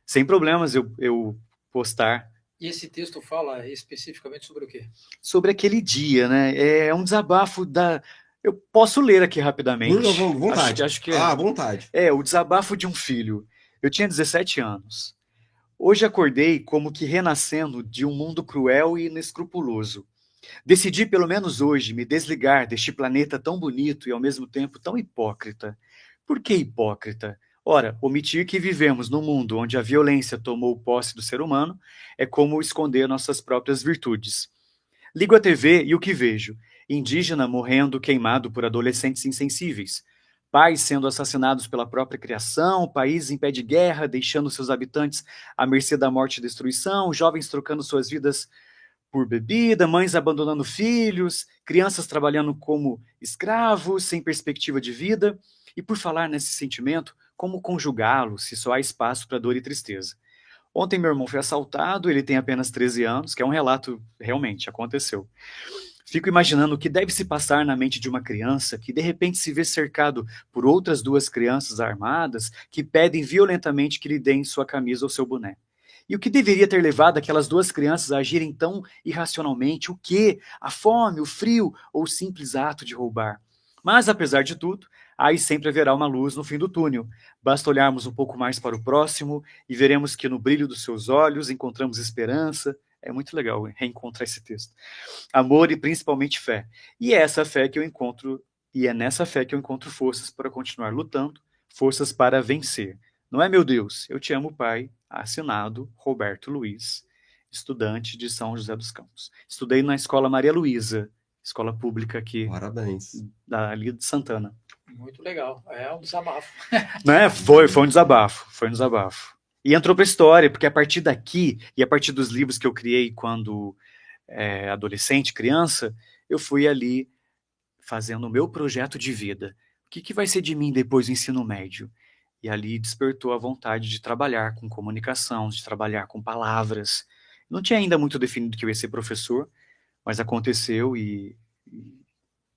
Sem problemas eu postar. E esse texto fala especificamente sobre o quê? Sobre aquele dia, né? É um desabafo da... Eu posso ler aqui rapidamente. Vontade. Acho que vontade. É, o desabafo de um filho. Eu tinha 17 anos. Hoje acordei como que renascendo de um mundo cruel e inescrupuloso. Decidi, pelo menos hoje, me desligar deste planeta tão bonito e ao mesmo tempo tão hipócrita. Por que hipócrita? Ora, omitir que vivemos num mundo onde a violência tomou posse do ser humano é como esconder nossas próprias virtudes. Ligo a TV e o que vejo? Indígena morrendo queimado por adolescentes insensíveis. Pais sendo assassinados pela própria criação, país em pé de guerra, deixando seus habitantes à mercê da morte e destruição, jovens trocando suas vidas por bebida, mães abandonando filhos, crianças trabalhando como escravos, sem perspectiva de vida. E por falar nesse sentimento, como conjugá-lo se só há espaço para dor e tristeza? Ontem meu irmão foi assaltado, ele tem apenas 13 anos, que é um relato, realmente, aconteceu. Fico imaginando o que deve se passar na mente de uma criança que de repente se vê cercado por outras 2 crianças armadas que pedem violentamente que lhe deem sua camisa ou seu boné. E o que deveria ter levado aquelas 2 crianças a agirem tão irracionalmente? O quê? A fome, o frio ou o simples ato de roubar? Mas, apesar de tudo, aí sempre haverá uma luz no fim do túnel. Basta olharmos um pouco mais para o próximo e veremos que no brilho dos seus olhos encontramos esperança. É muito legal reencontrar esse texto. Amor e principalmente fé. E é essa fé que eu encontro, e é nessa fé que eu encontro forças para continuar lutando, forças para vencer. Não é, meu Deus, eu te amo, Pai. Assinado Roberto Luiz, estudante de São José dos Campos. Estudei na Escola Maria Luísa, escola pública aqui. Parabéns. Ali de Santana. Muito legal. É um desabafo. Né? Foi um desabafo. E entrou para a história, porque a partir daqui, e a partir dos livros que eu criei quando adolescente, criança, eu fui ali fazendo o meu projeto de vida. O que vai ser de mim depois do ensino médio? E ali despertou a vontade de trabalhar com comunicação, de trabalhar com palavras. Não tinha ainda muito definido que eu ia ser professor, mas aconteceu e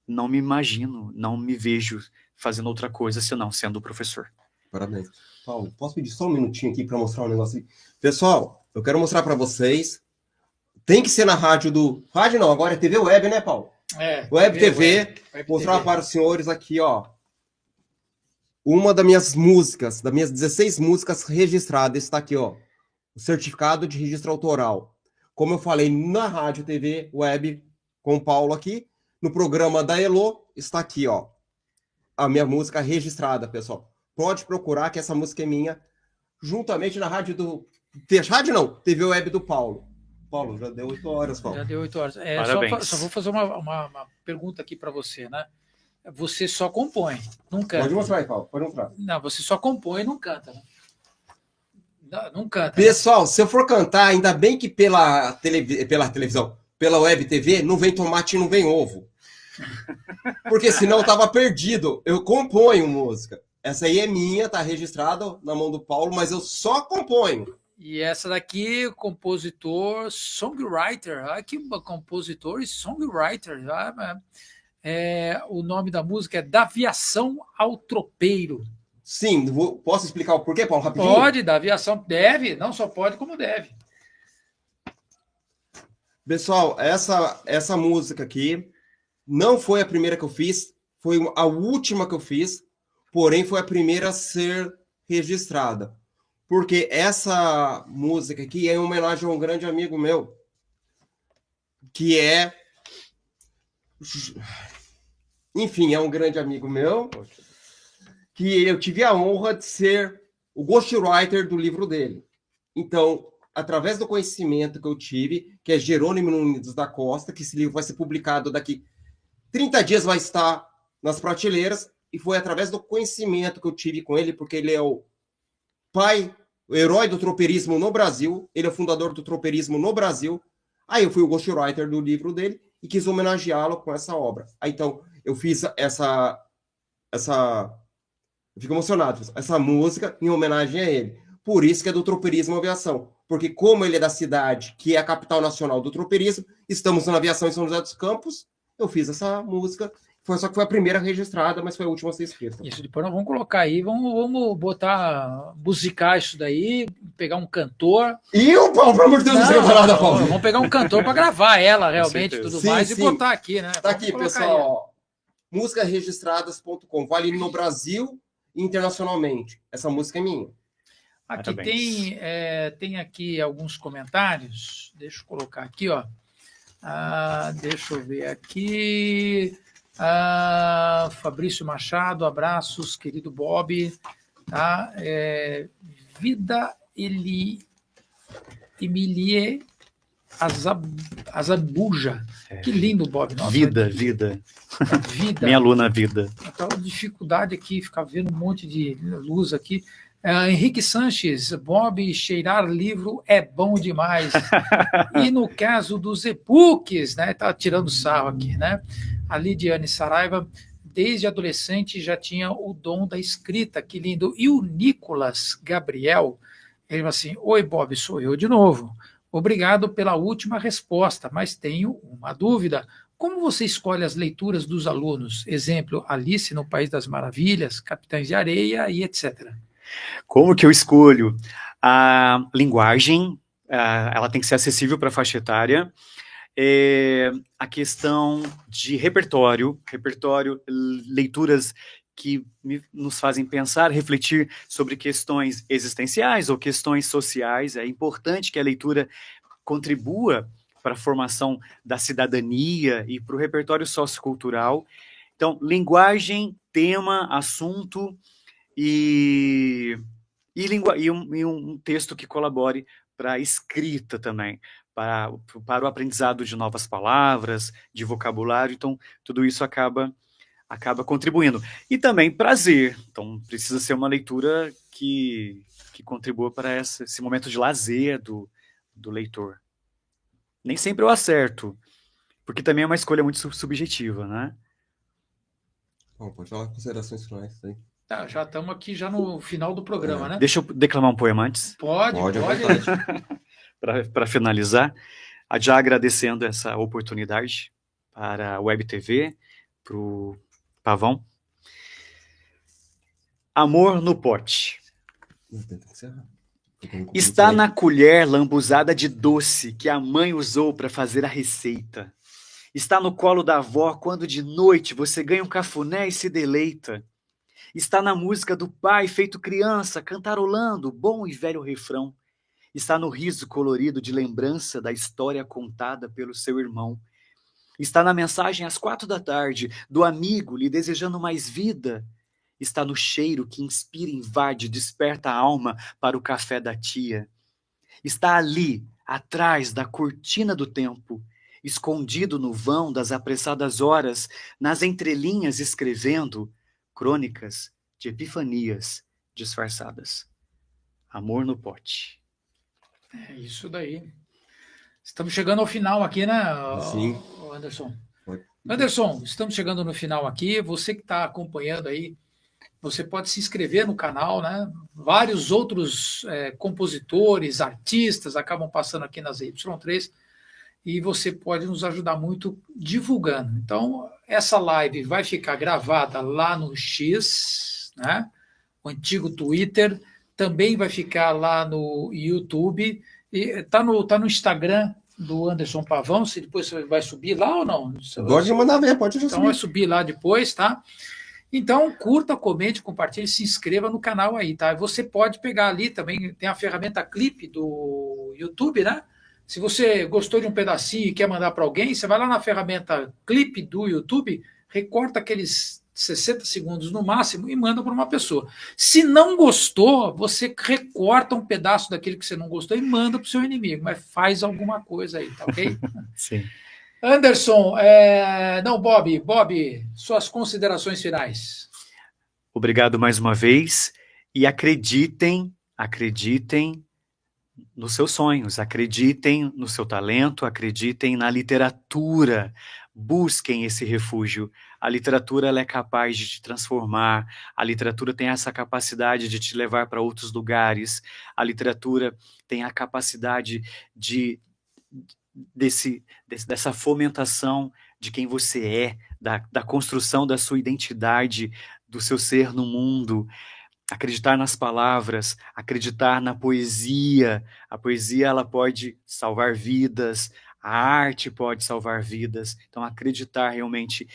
não me imagino, não me vejo fazendo outra coisa senão sendo professor. Parabéns. Paulo, posso pedir só um minutinho aqui para mostrar um negócio aqui? Pessoal, eu quero mostrar para vocês. Tem que ser na rádio do... Rádio não, agora é TV Web, né, Paulo? Web TV. Mostrar para os senhores aqui, ó. Uma das minhas músicas, das minhas 16 músicas registradas, está aqui, ó. O certificado de registro autoral. Como eu falei, na rádio, TV, web, com o Paulo aqui. No programa da Elo, está aqui, ó, a minha música registrada, pessoal. Pode procurar que essa música é minha, juntamente na rádio do... Rádio não, TV Web do Paulo. Paulo, já deu 8 horas, Paulo. Já deu 8 horas. Só vou fazer uma pergunta aqui para você, né? Você só compõe, não canta. Pode mostrar aí, Paulo, pode mostrar. Não, você só compõe e não canta, né? Não canta. Pessoal, se eu for cantar, ainda bem que pela televisão, pela Web TV, não vem tomate e não vem ovo. Porque senão eu tava perdido. Eu componho música. Essa aí é minha, tá registrada na mão do Paulo, mas eu só componho. E essa daqui, compositor, songwriter. Que compositor e songwriter. O nome da música é Da Aviação ao Tropeiro. Sim, posso explicar o porquê, Paulo, rapidinho? Pode, da aviação. Deve, não só pode, como deve. Pessoal, essa música aqui não foi a primeira que eu fiz, foi a última que eu fiz, porém foi a primeira a ser registrada. Porque essa música aqui é em homenagem a um grande amigo meu, que é... Enfim, é um grande amigo meu, que eu tive a honra de ser o ghostwriter do livro dele. Então, através do conhecimento que eu tive, que é Jerônimo Nunes da Costa, que esse livro vai ser publicado daqui 30 dias, vai estar nas prateleiras, e foi através do conhecimento que eu tive com ele, porque ele é o pai, o herói do tropeirismo no Brasil, ele é o fundador do tropeirismo no Brasil. Aí eu fui o ghostwriter do livro dele e quis homenageá-lo com essa obra. Aí, então, eu fiz essa eu fico emocionado, essa música em homenagem a ele. Por isso que é do Tropeirismo Aviação. Porque como ele é da cidade, que é a capital nacional do tropeirismo, estamos na aviação em São José dos Campos, eu fiz essa música. Só que foi a primeira registrada, mas foi a última a ser escrita. Isso, depois nós vamos colocar aí, vamos botar, musicar isso daí, pegar um cantor. E o Paulo, pelo amor de Deus, não sei nada, Paulo. Vamos pegar um cantor para gravar ela realmente, tudo sim, mais, sim. E botar aqui, né? Tá aqui, pessoal. Musicaregistradas.com. Vale no Brasil e internacionalmente. Essa música é minha. Aqui tem aqui alguns comentários. Deixa eu colocar aqui, ó. Deixa eu ver aqui. Fabrício Machado, abraços, querido Bob. Tá? Vida Emilie Azabuja. Que lindo, Bob. Nossa, Vida. Vida. Minha aluna Vida. Aquela dificuldade aqui, ficar vendo um monte de luz aqui. Henrique Sanches, Bob, cheirar livro é bom demais. E no caso dos e-books, né? Tá tirando sarro aqui, né? A Lidiane Saraiva, desde adolescente já tinha o dom da escrita, que lindo. E o Nicolas Gabriel, ele fala assim: oi, Bob, sou eu de novo. Obrigado pela última resposta, mas tenho uma dúvida. Como você escolhe as leituras dos alunos? Exemplo, Alice no País das Maravilhas, Capitães de Areia e etc. Como que eu escolho? A linguagem, ela tem que ser acessível para a faixa etária. A questão de repertório, leituras que nos fazem pensar, refletir sobre questões existenciais ou questões sociais. É importante que a leitura contribua para a formação da cidadania e para o repertório sociocultural. Então, linguagem, tema, assunto e um texto que colabore para a escrita também, para o aprendizado de novas palavras, de vocabulário. Então, tudo isso acaba contribuindo. E também prazer. Então, precisa ser uma leitura que contribua para esse momento de lazer do leitor. Nem sempre eu acerto, porque também é uma escolha muito subjetiva, né? Bom, pode falar considerações finais aí. Tá, já estamos aqui já no final do programa, né? Deixa eu declamar um poema antes. Pode. Para finalizar, já agradecendo essa oportunidade para a Web TV, para o Pavão. Amor no pote. Está na colher lambuzada de doce que a mãe usou para fazer a receita. Está no colo da avó quando de noite você ganha um cafuné e se deleita. Está na música do pai feito criança, cantarolando o bom e velho refrão. Está no riso colorido de lembrança da história contada pelo seu irmão. Está na mensagem às 4 da tarde, do amigo lhe desejando mais vida. Está no cheiro que inspira, invade, desperta a alma para o café da tia. Está ali, atrás da cortina do tempo, escondido no vão das apressadas horas, nas entrelinhas escrevendo crônicas de epifanias disfarçadas. Amor no pote. É isso daí. Estamos chegando ao final aqui, né, Sim. Anderson? Foi. Anderson, estamos chegando no final aqui. Você que está acompanhando aí, você pode se inscrever no canal, né? Vários outros compositores, artistas acabam passando aqui nas Y3 e você pode nos ajudar muito divulgando. Então, essa live vai ficar gravada lá no X, né? O antigo Twitter, também vai ficar lá no YouTube, e tá no Instagram do Anderson Pavão, se depois você vai subir lá ou não? Pode mandar ver, pode já Então subir. vai subir lá depois, tá? Então, curta, comente, compartilhe, se inscreva no canal aí, tá? Você pode pegar ali também, tem a ferramenta Clip do YouTube, né? Se você gostou de um pedacinho e quer mandar para alguém, você vai lá na ferramenta Clip do YouTube, recorta aqueles 60 segundos no máximo e manda para uma pessoa. Se não gostou, você recorta um pedaço daquele que você não gostou e manda para o seu inimigo, mas faz alguma coisa aí, tá ok? Sim. Anderson, não, Bob, suas considerações finais. Obrigado mais uma vez e acreditem nos seus sonhos, acreditem no seu talento, acreditem na literatura, busquem esse refúgio. A literatura ela é capaz de te transformar, a literatura tem essa capacidade de te levar para outros lugares, a literatura tem a capacidade dessa fomentação de quem você é, da construção da sua identidade, do seu ser no mundo. Acreditar nas palavras, acreditar na poesia. A poesia ela pode salvar vidas, a arte pode salvar vidas. Então acreditar realmente,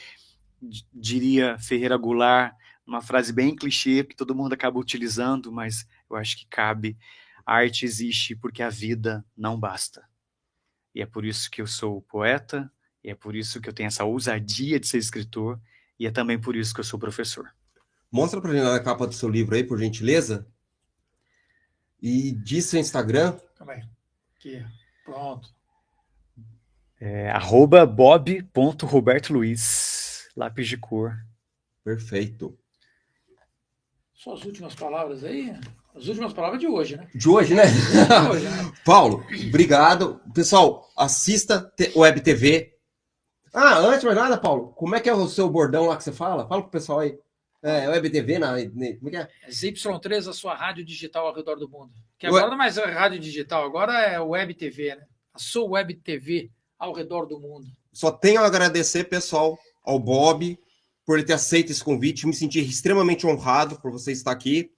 diria Ferreira Goulart, uma frase bem clichê que todo mundo acaba utilizando, mas eu acho que cabe. A arte existe porque a vida não basta. E é por isso que eu sou poeta, e é por isso que eu tenho essa ousadia de ser escritor, e é também por isso que eu sou professor. Mostra pra gente a capa do seu livro aí, por gentileza. E diz seu Instagram. Calma aí. Aqui, pronto. @bob.robertoluiz, lápis de cor. Perfeito. Suas últimas palavras aí? As últimas palavras de hoje, né? De hoje, né? De hoje, né? Paulo, obrigado. Pessoal, assista Web TV. Ah, antes de mais nada, Paulo, como é que é o seu bordão lá que você fala? Fala pro pessoal aí. Web TV, como é que é? ZY3, a sua rádio digital ao redor do mundo. Que agora não é mais rádio digital, agora é Web TV, né? A sua Web TV ao redor do mundo. Só tenho a agradecer, pessoal, ao Bob, por ele ter aceito esse convite. Me senti extremamente honrado por você estar aqui.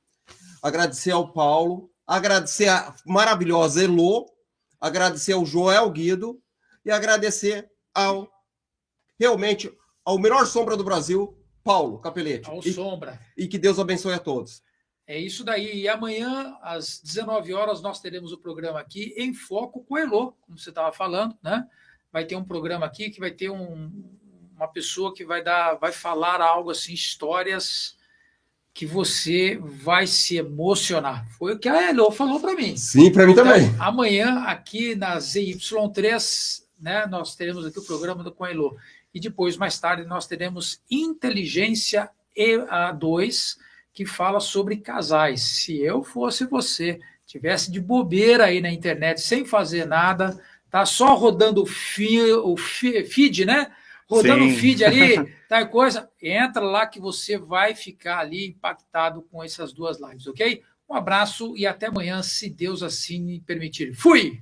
Agradecer ao Paulo, agradecer a maravilhosa Elô, agradecer ao Joel Guido e agradecer realmente ao melhor sombra do Brasil, Paulo Capelletti. Sombra. E que Deus abençoe a todos. É isso daí. E amanhã, às 19 horas, nós teremos o programa aqui em foco com a Elô, como você estava falando, né? Vai ter um programa aqui que vai ter uma pessoa que vai falar algo assim, histórias que você vai se emocionar. Foi o que a Elô falou para mim. Sim, para mim também. Amanhã, aqui na ZY3, né, nós teremos aqui o programa com a Elô. E depois, mais tarde, nós teremos Inteligência EA2, que fala sobre casais. Se eu fosse você, tivesse de bobeira aí na internet, sem fazer nada, tá só rodando o feed, né? Rodando o feed ali, tal coisa, entra lá que você vai ficar ali impactado com essas duas lives, ok? Um abraço e até amanhã, se Deus assim permitir. Fui!